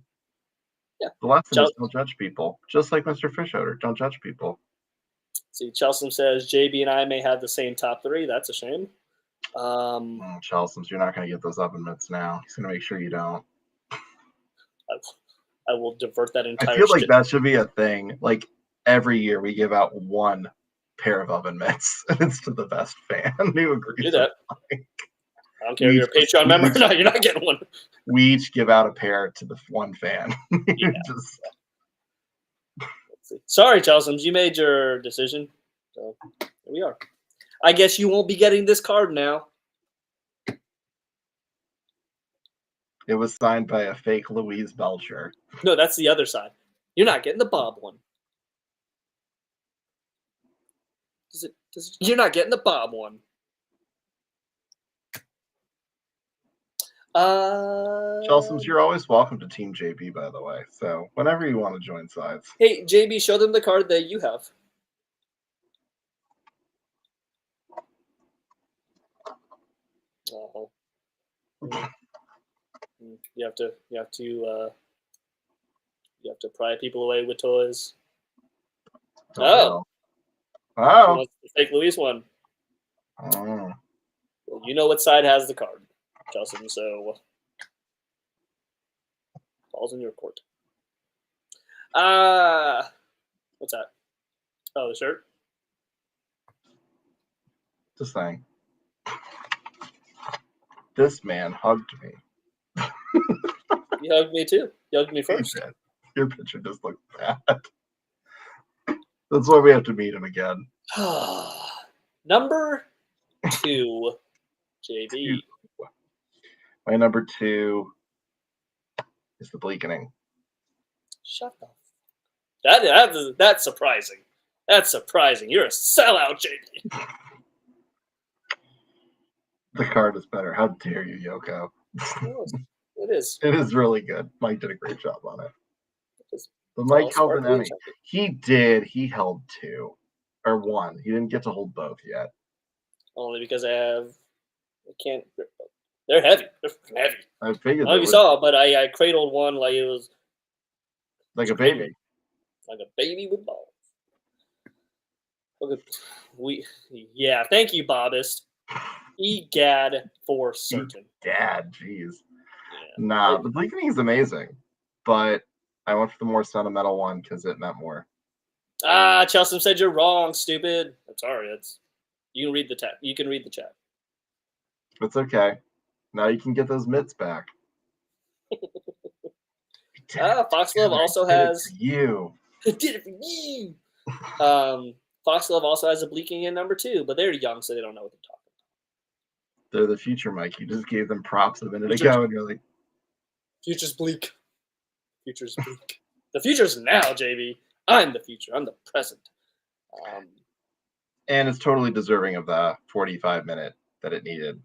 Yeah. The lesson is don't judge people, just like Mr. Fishoder. Don't judge people. See, Chelsea says JB and I may have the same top 3. That's a shame. Chelsea, you're not going to get those oven mitts now. He's going to make sure you don't. I will divert that entire. I feel like that should be a thing. Like every year, we give out one pair of oven mitts, and it's to the best fan who agrees. Do that. I don't care if you're a Patreon member or not. You're not getting one. We each give out a pair to the one fan. Yeah. Sorry, Chelsea, you made your decision. So here we are. I guess you won't be getting this card now. It was signed by a fake Louise Belcher. No, that's the other side. You're not getting the Bob one. You're not getting the Bob one. Chelsea, you're always welcome to Team JB, by the way. So whenever you want to join sides. Hey, JB, show them the card that you have. Oh. You have to pry people away with toys. Oh. The fake Louise one. Oh. Well, you know what side has the card, Chelsea, so ball's in your court. What's that? Oh, the shirt? Just saying. This man hugged me. You hugged me too. You hugged me first. Your picture just looks bad. That's why we have to meet him again. Number 2, JB. My number 2 is the Bleakening. Shut up. That's surprising. That's surprising. You're a sellout, JB. The card is better. How dare you, Yoko? It is. It is really good. Mike did a great job on it. But Mike held an Emmy. He did. He held 2 or 1. He didn't get to hold both yet. Only because I can't. They're heavy. They're heavy. I figured. I don't know if you saw, but I cradled one like it was like a baby. Like a baby with balls. Look at thank you, Bobbist. Egad for certain. Egad, jeez. Yeah. Nah, the Bleakening is amazing, but I went for the more sentimental one because it meant more. Chelsea said you're wrong, stupid. I'm sorry. You can read the chat. You can read the chat. It's okay. Now you can get those mitts back. Foxglove also has you. Did it for you. Foxglove also has a Bleaking in number 2, but they're young, so they don't know what they're talking about. They're the future, Mike. You just gave them props a minute ago, and you're like, "Future's bleak. Future's bleak. The future's now, JB. I'm the future. I'm the present." And it's totally deserving of the 45-minute that it needed.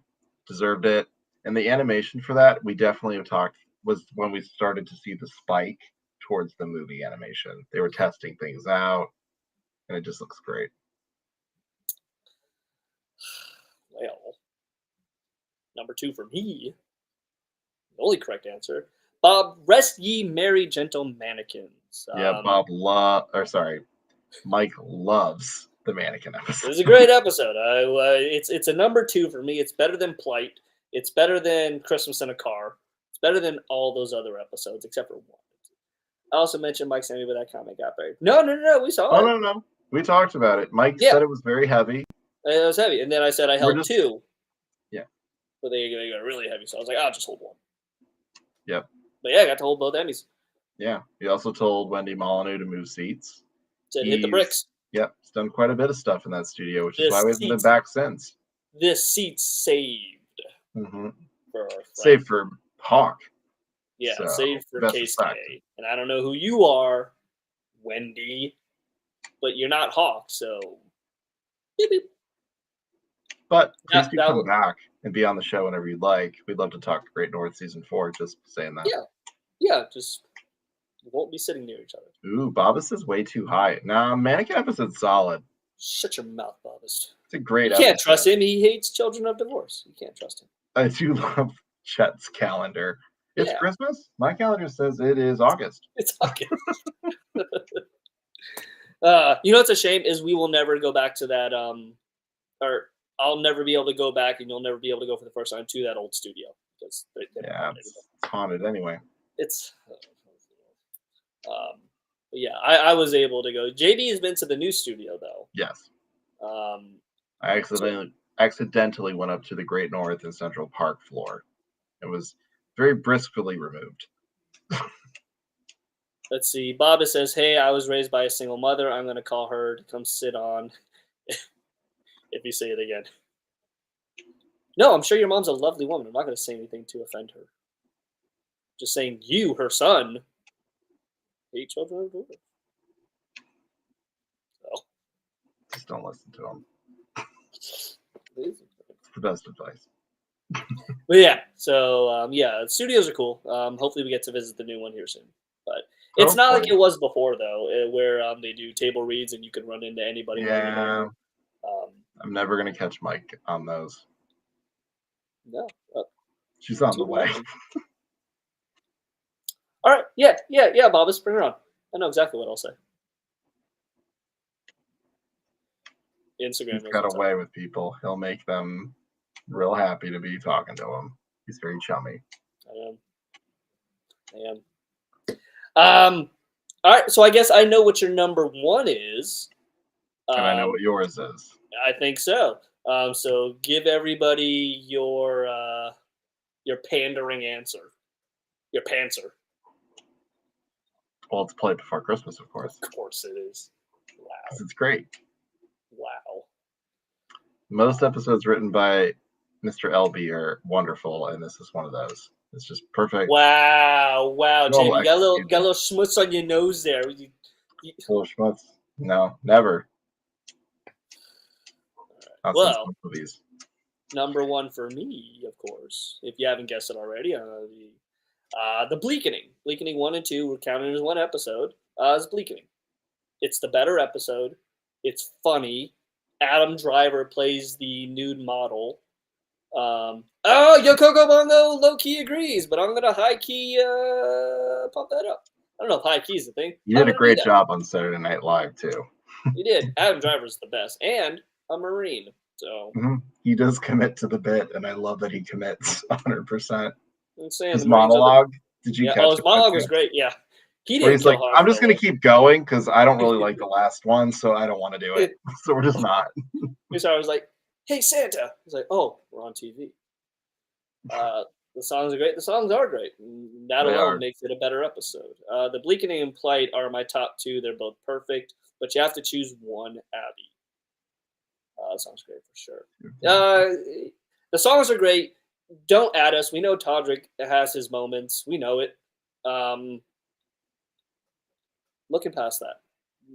Deserved it. And the animation for that, we definitely have talked, was when we started to see the spike towards the movie animation. They were testing things out, and it just looks great. Well, number 2 for me, the only correct answer. Bob, rest ye merry gentle mannequins. Mike loves the mannequin episode. It was a great episode. It's a number 2 for me. It's better than Plight. It's better than Christmas in a Car. It's better than all those other episodes, except for one. I also mentioned Mike sent me, but that comment got buried. No, we saw it. No. We talked about it. Mike said it was very heavy. It was heavy. And then I said I held 2. Yeah. But they got really heavy. So I was like, I'll just hold 1. Yep. But yeah, I got to hold both Emmys. Yeah. He also told Wendy Molyneux to move seats. Said hit the bricks. Yep. He's done quite a bit of stuff in that studio, which is why we haven't been back since. This seat's saved. Mm-hmm. Saved for Hawk. Yeah, so, saved for KSK. And I don't know who you are, Wendy, but you're not Hawk, so. Beep, beep. But please do come back. and be on the show whenever you'd like. We'd love to talk Great North Season 4, just saying that. Yeah, just we won't be sitting near each other. Ooh, Babas is way too high. Nah, Mannequin episode's solid. Shut your mouth, Bobus. It's a great You can't episode. trust him. He hates children of divorce. You can't trust him. I do love Chet's calendar. It's Christmas? My calendar says it is August. It's August. You know what's a shame is we will never go back to that, or I'll never be able to go back, and you'll never be able to go for the first time to that old studio. Because it's haunted anyway. It's, but yeah, I was able to go. JD has been to the new studio though. Yes. I accidentally went up to the Great North and Central Park floor. It was very briskly removed. Let's see. Baba says, "Hey, I was raised by a single mother. I'm going to call her to come sit on." If you say it again. No, I'm sure your mom's a lovely woman. I'm not going to say anything to offend her. Just saying, you, her son, hate children of divorce. So. Just don't listen to him. It's the best advice. But yeah, so yeah, studios are cool. Hopefully we get to visit the new one here soon. But it's not like it was before though, where they do table reads and you can run into anybody. Yeah. I'm never gonna catch Mike on those. No. She's on the way. All right. Yeah, Bobus, bring her on. I know exactly what I'll say. Instagram. He's got a way with people. He'll make them real happy to be talking to him. He's very chummy. I am. All right. So I guess I know what your number one is. And I know what yours is. I think so. So give everybody your pandering answer. Your pantser. Well, it's Play Before Christmas, of course. Of course it is. Wow. It's great. Wow. Most episodes written by Mr. LB are wonderful, and this is one of those. It's just perfect. Wow, Jamie, you got a little schmutz on your nose there. Full of schmutz? No, never. Well, number one for me, of course, if you haven't guessed it already, the Bleakening. Bleakening 1 and 2 were counted as one episode. It's Bleakening. It's the better episode. It's funny. Adam Driver plays the nude model. Yokoko Bongo low-key agrees, but I'm going to high-key pump that up. I don't know if high-key is the thing. You did a great job on Saturday Night Live, too. You did. Adam Driver's the best. And a Marine. So he does commit to the bit, and I love that he commits 100%. His the monologue. Did you catch it? His monologue was great. Yeah, he's like, "I'm just going to keep going because I don't really like the last one, so I don't want to do it." So we're just not. So I was like, "Hey, Santa!" He's like, "Oh, we're on TV." The songs are great. The songs are great. That alone makes it a better episode. The Bleakening and Plight are my top two. They're both perfect, but you have to choose one, Abby. That sounds great for sure. The songs are great. Don't add us. We know Todrick has his moments. We know it. Looking past that,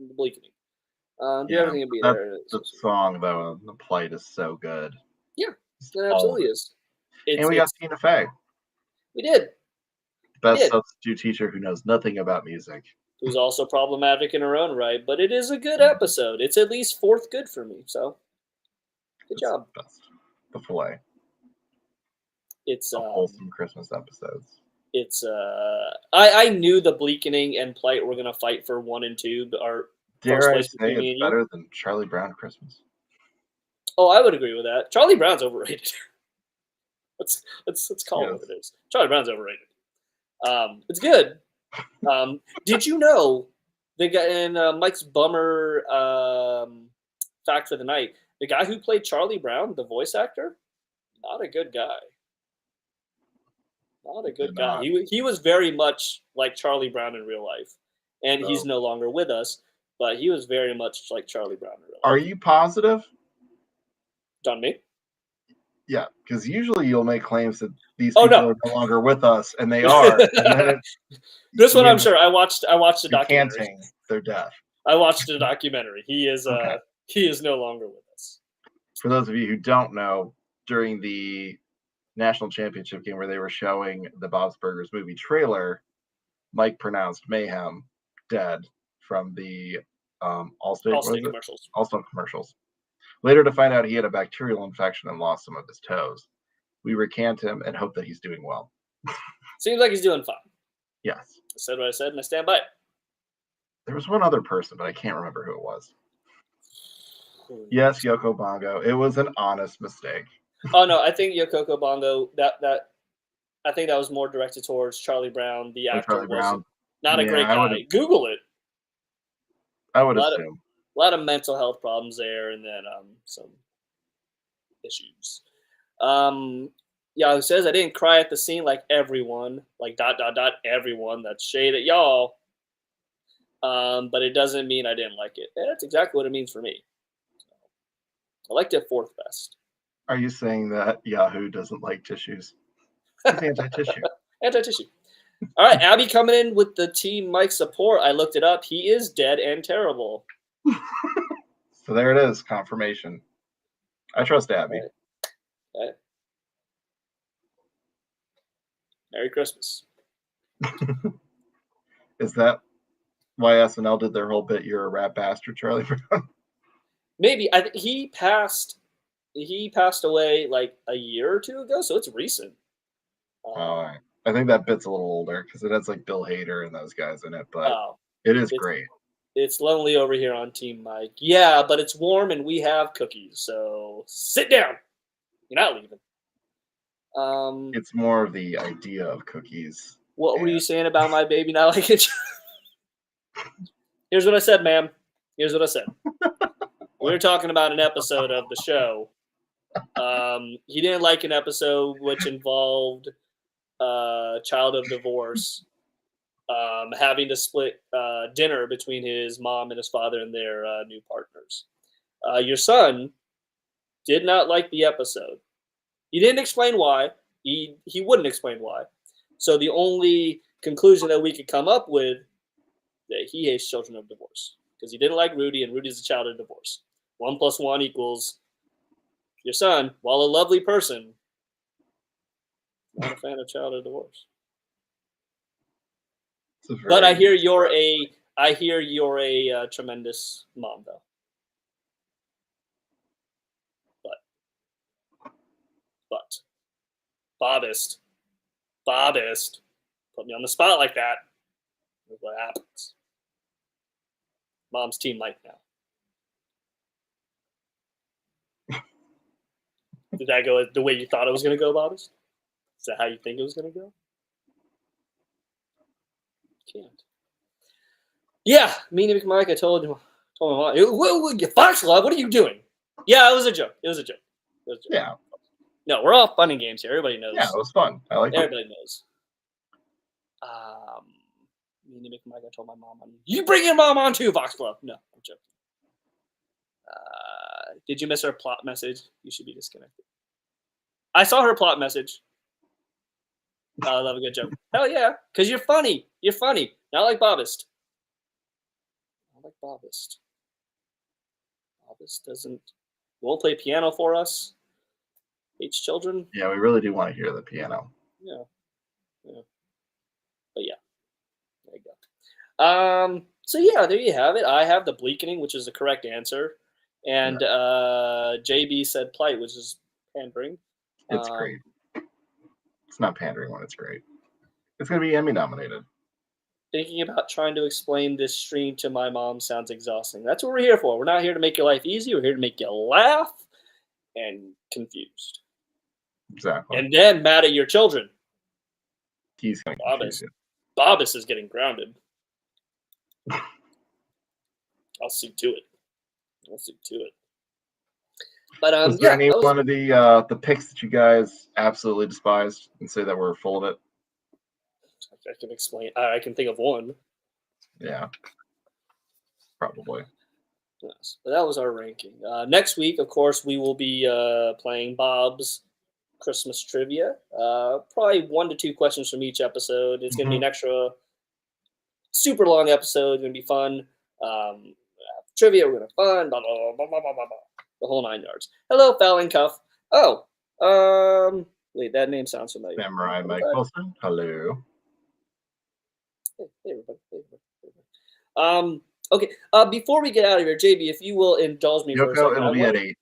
the Bleakening. Everything will be there. The song though, the Plight is so good. Yeah, it absolutely is. And we got Tina Fey. We did. Best substitute teacher who knows nothing about music. Who's also problematic in her own right, but it is a good episode. It's at least fourth good for me. So, good job. The filet. It's wholesome Christmas episodes. It's I knew the Bleakening and Plight were gonna fight for 1 and 2, but our dare I say it's better than Charlie Brown Christmas. Oh, I would agree with that. Charlie Brown's overrated. let's call it what it is. Charlie Brown's overrated. It's good. Did you know the guy in Mike's bummer fact for the night? The guy who played Charlie Brown, the voice actor, not a good guy. Not a good guy. He was very much like Charlie Brown in real life, and he's no longer with us. But he was very much like Charlie Brown in real life. Are you positive? On me? Yeah, because usually you'll make claims that these people are no longer with us, and they are. And this one, I'm sure. I watched the documentary. Their death. I watched the documentary. He is he is no longer with us. For those of you who don't know, during the national championship game where they were showing the Bob's Burgers movie trailer, Mike pronounced Mayhem dead from the Allstate commercials. Allstate commercials. Later to find out he had a bacterial infection and lost some of his toes. We recant him and hope that he's doing well. Seems like he's doing fine. Yes. I said what I said, and I stand by it. There was one other person, but I can't remember who it was. Yes, Yoko Bongo. It was an honest mistake. Oh no, I think Yoko Bongo. I think that was more directed towards Charlie Brown. The actor Charlie Brown. Not a great guy. Google it. I would assume. A lot of mental health problems there, and then some issues. Yahoo says, I didn't cry at the scene like everyone, like ... everyone. That's shade at y'all. But it doesn't mean I didn't like it. And that's exactly what it means for me. I liked it fourth best. Are you saying that Yahoo doesn't like tissues? He's anti-tissue. Anti-tissue. All right, Abby coming in with the Team Mike support. I looked it up. He is dead and terrible. So there it is, confirmation. I trust Abby. Okay. Merry Christmas. Is that why SNL did their whole bit, "You're a rat bastard, Charlie Brown"? Maybe. I think he passed away like a year or two ago, so it's recent. I think that bit's a little older because it has like Bill Hader and those guys in it, but it is great. It's lonely over here on Team Mike. Yeah, but it's warm and we have cookies, so sit down. You're not leaving. It's more of the idea of cookies. What were you saying about my baby not liking it? Here's what I said, ma'am. Here's what I said. We were talking about an episode of the show. He didn't like an episode which involved child of divorce having to split dinner between his mom and his father and their new partners. Your son did not like the episode. He didn't explain why. He wouldn't explain why. So the only conclusion that we could come up with that he hates children of divorce because he didn't like Rudy, and Rudy's a child of divorce. 1 + 1 equals your son, while a lovely person, not a fan of child of divorce. But I hear you're a tremendous mom, though. But Bobbist, put me on the spot like that. Look what happens. Mom's Team Mike now. Did that go the way you thought it was going to go, Bobbist? Is that how you think it was going to go? Can't. Yeah, me and Mike, I told my mom, you Fox Love, what are you doing? Yeah, it was a joke. Yeah. No, we're all fun and games here. Everybody knows. Yeah, it was fun. I like it. Everybody knows. Me and Mike, I told my mom, you bring your mom on too, Fox Club. No, I'm joking. Did you miss her plot message? You should be disconnected. I saw her plot message. I love a good joke. Hell yeah, because you're funny. You're funny. Not like Bobbist. Bobbist won't play piano for us. Hates children. Yeah, we really do want to hear the piano. Yeah. But yeah, there you go. So yeah, there you have it. I have the bleakening, which is the correct answer, and JB said plight, which is pandering. It's great. It's not pandering when it's great. It's going to be Emmy nominated. Thinking about trying to explain this stream to my mom sounds exhausting. That's what we're here for. We're not here to make your life easy. We're here to make you laugh and confused. Exactly. And then mad at your children. He's going to Bobbist is getting grounded. I'll see to it. But was there any one of the picks that you guys absolutely despised and say that we're full of it? I can explain. I can think of one. Yeah, probably. Yes, but that was our ranking. Next week, of course, we will be playing Bob's Christmas trivia. Probably 1 to 2 questions from each episode. It's going to be an extra super long episode. It's going to be fun. Trivia, we're going to have fun. Blah, blah, blah, blah, blah, blah, blah. The whole 9 yards. Hello, Fallon Cuff. Oh, Wait, that name sounds familiar. Samurai Mike Wilson. Hello. Hey, everybody. Hey, everybody. Okay. Before we get out of here, JB, if you will indulge me for a Yoko, second. it'll be at 8.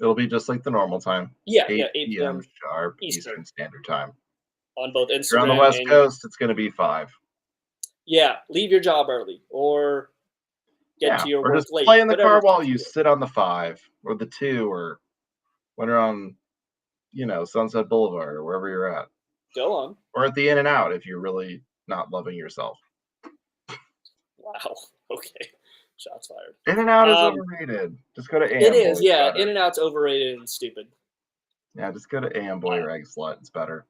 It'll be just like the normal time. Yeah, 8 8 p.m. p.m. sharp Eastern. Eastern Standard Time. On both Instagram If you're on the West and Coast, it's going to be 5. yeah, leave your job early or get to your or work just late. play in the car whatever's while good you for sit on the 5 or the 2 or when you're on, Sunset Boulevard or wherever you're at. Go on. Or at the In and Out if you're really not loving yourself. Wow. Okay. Shots fired. In and Out is overrated. Just go to AM. It is, Boy, yeah. better. In and Out's overrated and stupid. Yeah, just go to AM Boy or Egg Slut. It's better.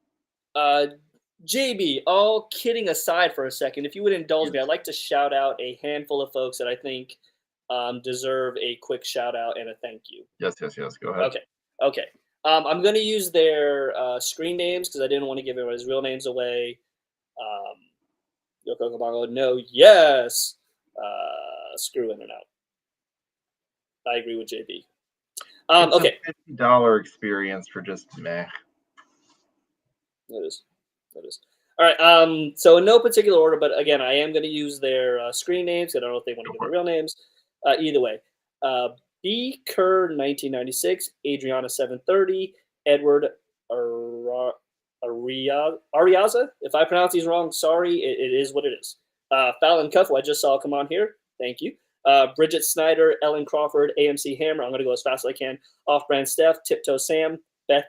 JB, all kidding aside for a second, if you would indulge me, I'd like to shout out a handful of folks that I think deserve a quick shout out and a thank you. Yes. Go ahead. Okay. I'm going to use their screen names because I didn't want to give everybody's real names away. Yoko Kabongo, no, yes. Screw In and Out. I agree with JB. It's Okay. a $50 experience for just meh. It is. All right. So in no particular order, but again, I am going to use their screen names. I don't know if they want to give their real names. Either way, B. Kerr, 1996. Adriana, 730. Edward Ariaza. If I pronounce these wrong, sorry. It is what it is. Fallon Cuff, who I just saw come on here. Thank you. Bridget Snyder, Ellen Crawford, AMC Hammer. I'm going to go as fast as I can. Off-brand Steph, Tiptoe Sam, Beth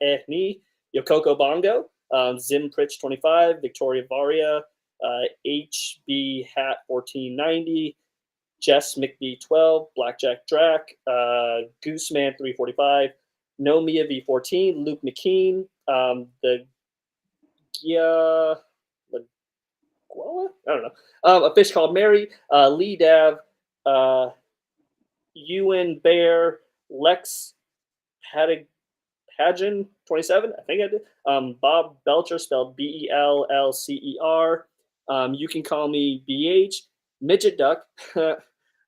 Ehni, Yokoko Bongo, Zim Pritch 25, Victoria Varia, HB Hat 1490, Jess McBee 12, Blackjack Drac, Gooseman 345, No Mia V14, Luke McKean, the Gia Guala? I don't know. A Fish Called Mary, Lee Dav, Ewan Bear, Lex Pageant 27, I think I did. Bob Belcher, spelled Bellcer. You can call me BH. Midget Duck,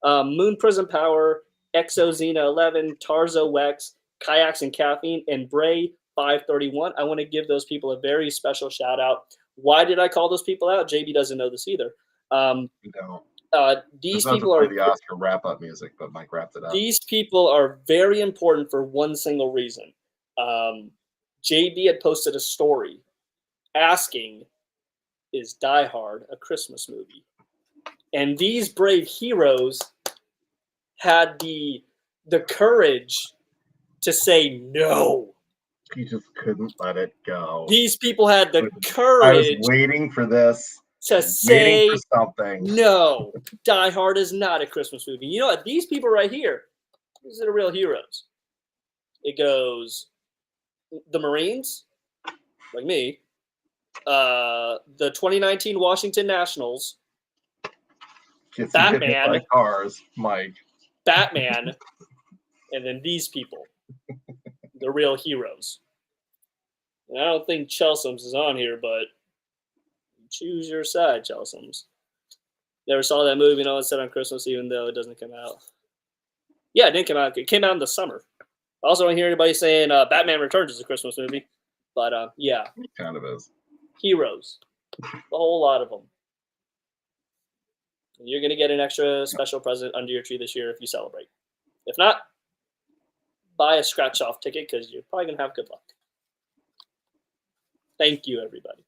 Moon Prism Power, Exozena 11, Tarzo Wex, Kayaks and Caffeine, and Bray 531. I want to give those people a very special shout out. Why did I call those people out? JB doesn't know this either. These people are the Oscar wrap up music, but Mike wrapped it up. These people are very important for one single reason. JB had posted a story asking, "Is Die Hard a Christmas movie?" And these brave heroes had the courage to say no. He just couldn't let it go. These people had the I courage was waiting for this. to say for something. no. Die Hard is not a Christmas movie. You know what? These people right here, these are the real heroes. It goes the Marines, like me, the 2019 Washington Nationals, Gets Batman. hit by cars, Mike. Batman, and then these people, the real heroes. And I don't think Chelsea's is on here, but choose your side, Chelsea's. Never saw that movie, and all it's set on Christmas, even though it doesn't come out. Yeah, it didn't come out. It came out in the summer. I also don't hear anybody saying Batman Returns is a Christmas movie. But yeah. It kind of is. Heroes. A whole lot of them. And you're going to get an extra special present under your tree this year if you celebrate. If not, buy a scratch-off ticket because you're probably going to have good luck. Thank you, everybody.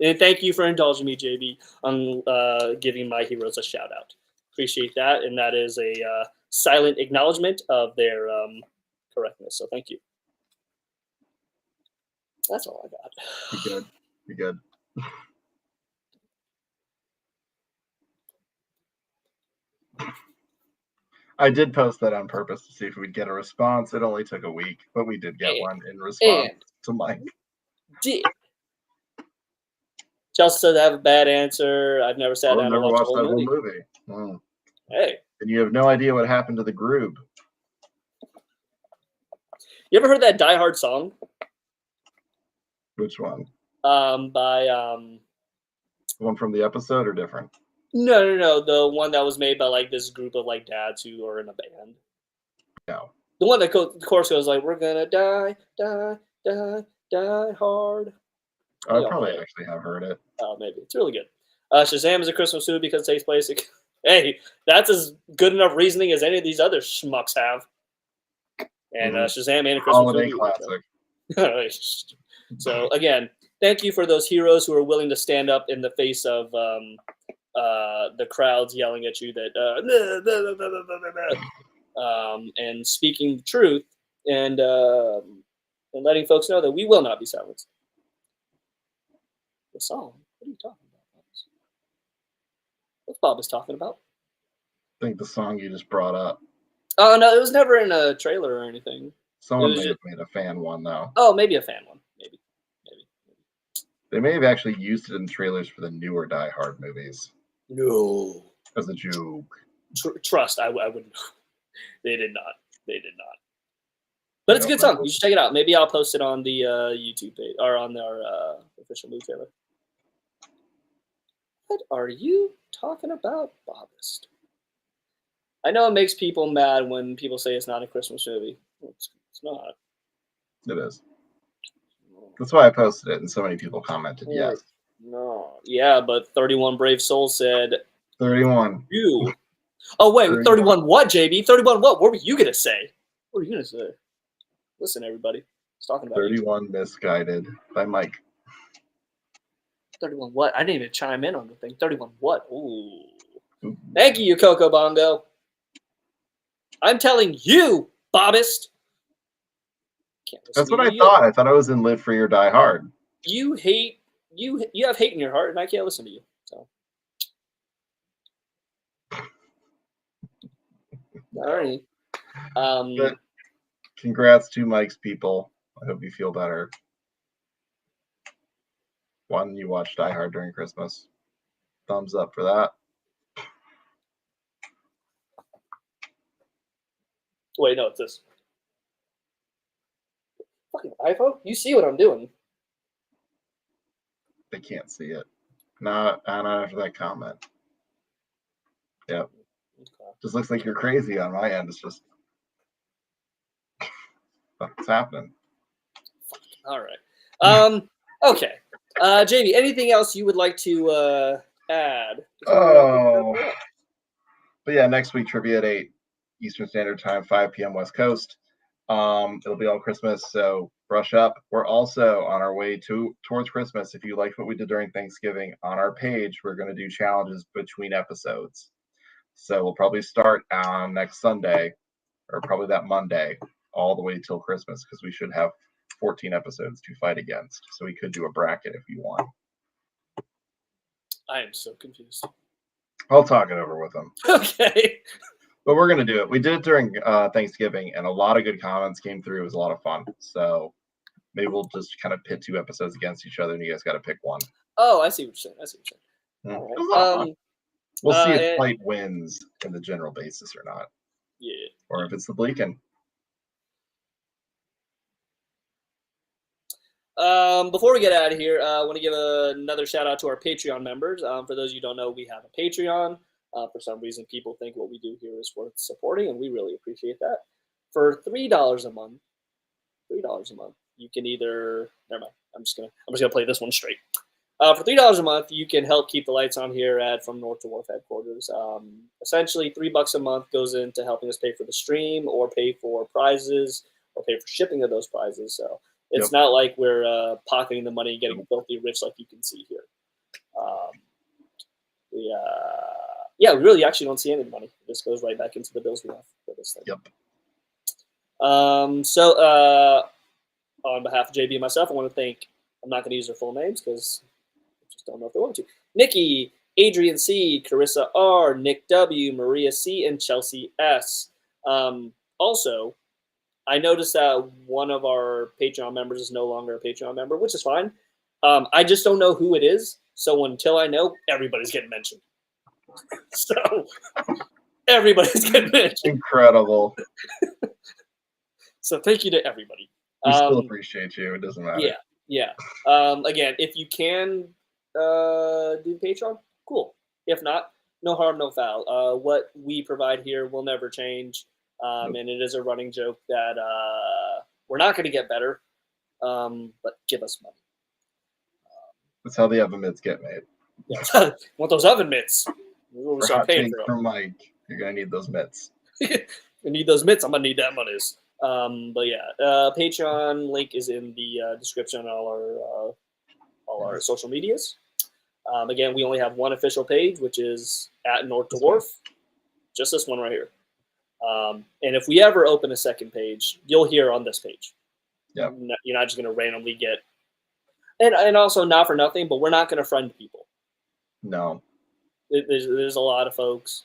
And thank you for indulging me, JB, on giving my heroes a shout-out. Appreciate that, and that is a silent acknowledgement of their correctness. So thank you. That's all I got. Be good. Be good. I did post that on purpose to see if we'd get a response. It only took a week, but we did get one in response to Mike. Chelsea said I have a bad answer. I've never sat down and watched the whole movie. Hey. And you have no idea what happened to the group. You ever heard that Die Hard song? Which one? By one from the episode or different? No. The one that was made by like this group of like dads who are in a band. No. The one that the chorus goes like, "We're gonna die, die, die, die hard." I probably actually have heard it. Oh, maybe it's really good. Shazam is a Christmas movie because it takes place. Hey, that's as good enough reasoning as any of these other schmucks have. And Shazam and a Christmas Holiday movie. classic. So again, thank you for those heroes who are willing to stand up in the face of the crowds yelling at you that and speaking the truth and letting folks know that we will not be silenced. The song? What are you talking about? What's Bob is talking about? I think the song you just brought up. Oh no, it was never in a trailer or anything. Someone may have made a fan one though. Oh, maybe a fan one. Maybe. They may have actually used it in trailers for the newer Die Hard movies. No. As a joke. Trust, I wouldn't. They did not. But it's a good song. You should check it out. Maybe I'll post it on the YouTube page or on our official movie trailer. What are you talking about, Bobist? I know it makes people mad when people say it's not a Christmas movie. It's not. It is. That's why I posted it, and so many people commented yes. No. Yeah, but 31 Brave Souls said 31. You. Oh, wait. 31 what, JB? 31 what? What were you going to say? What were you going to say? Listen, everybody. He's talking about 31 you. Misguided by Mike. 31 what? I didn't even chime in on the thing. 31 what? Ooh. Thank you, Coco Bongo. I'm telling you, Bobist. That's what I thought. I thought I was in Live Free or Die Hard. You hate you have hate in your heart, and I can't listen to you. So all right. But congrats to Mike's people. I hope you feel better. One, you watched Die Hard during Christmas. Thumbs up for that. Wait, no, it's this. Fucking iPhone? You see what I'm doing. They can't see it. Not after that comment. Yep. Okay. Just looks like you're crazy on my end. It's just what's happening. All right. Okay. JB, anything else you would like to add? Oh. But yeah, next week trivia at 8 Eastern Standard Time, 5 p.m. West Coast. It'll be all Christmas, so brush up. We're also on our way towards Christmas. If you liked what we did during Thanksgiving, on our page, we're going to do challenges between episodes. So we'll probably start on next Sunday, or probably that Monday, all the way till Christmas, because we should have 14 episodes to fight against. So we could do a bracket if you want. I am so confused. I'll talk it over with them. Okay. But we're going to do it. We did it during Thanksgiving, and a lot of good comments came through. It was a lot of fun. So maybe we'll just kind of pit 2 episodes against each other, and you guys got to pick one. Oh, I see what you're saying. Right. We'll see if Fight wins in the general basis or not. Yeah. Or if it's the Bleakin. Before we get out of here, I want to give another shout out to our Patreon members. For those of you who don't know, we have a Patreon. For some reason, people think what we do here is worth supporting, and we really appreciate that. For $3 a month, you can either never mind. I'm just gonna play this one straight. For $3 a month, you can help keep the lights on here at From North to Wharf headquarters. Essentially, $3 a month goes into helping us pay for the stream, or pay for prizes, or pay for shipping of those prizes. So it's not like we're pocketing the money and getting filthy rich like you can see here. We really actually don't see any money. This goes right back into the bills we have for this thing. Yep. On behalf of JB and myself, I want to thank, I'm not going to use their full names because I just don't know if they want to. Nikki, Adrian C, Carissa R, Nick W, Maria C, and Chelsea S. Also, I noticed that one of our Patreon members is no longer a Patreon member, which is fine. I just don't know who it is. So until I know, everybody's getting mentioned. So everybody's getting mentioned. Incredible. So thank you to everybody. We still appreciate you. It doesn't matter. Yeah. Again, if you can do Patreon, cool. If not, no harm, no foul. What we provide here will never change. And it is a running joke that we're not going to get better, but give us money. That's how the oven mitts get made. Yeah, want those oven mitts? We'll For start hot paying take for them. from Mike, you're gonna need those mitts. You need those mitts. I'm gonna need that monies. But yeah, Patreon link is in the description on all our social medias. Again, we only have one official page, which is at North Dwarf. Just this one right here. And if we ever open a second page, you'll hear on this page. Yep. You're not just gonna randomly get. And also, not for nothing, but we're not gonna friend people. No. There's a lot of folks.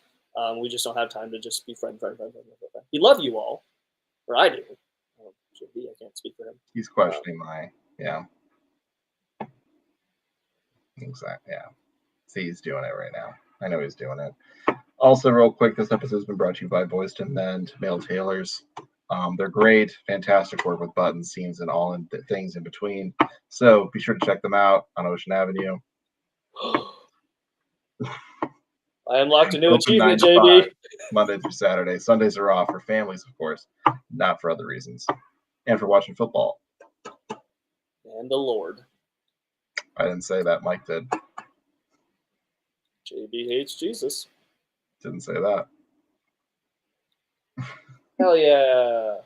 We just don't have time to just be friend. We love you all, or I do. Should be. I can't speak for him. He's questioning yeah. Exactly. Yeah. See, he's doing it right now. I know he's doing it. Also, real quick, this episode has been brought to you by Boys to Men Male Tailors. They're great, fantastic work with buttons, seams, and all things in between. So be sure to check them out on Ocean Avenue. I unlocked a new Open achievement, 9 to JB. 5, Monday through Saturday. Sundays are off for families, of course, not for other reasons. And for watching football. And the Lord. I didn't say that. Mike did. JB hates Jesus. Didn't say that. Hell yeah.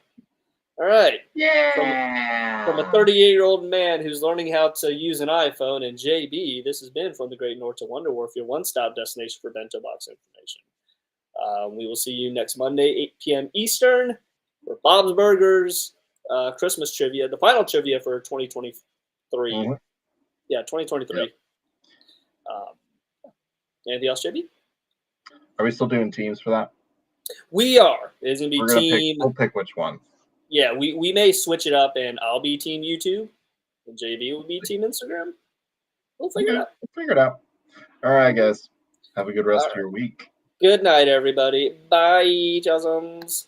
All right. Yeah. From a 38-year-old man who's learning how to use an iPhone and JB, this has been From the Great North to Wonder Wharf, your one-stop destination for bento box information. We will see you next Monday, 8 p.m. Eastern, for Bob's Burgers Christmas trivia, the final trivia for 2023. Mm-hmm. Yeah, 2023. Yep. Anything else, JB? Are we still doing teams for that? We are. It's going to be We're gonna team. we'll pick which one. Yeah, we may switch it up, and I'll be team YouTube, and JB will be team Instagram. We'll figure it out. We'll figure it out. All right, guys. Have a good rest of your week. Good night, everybody. Bye, chasms.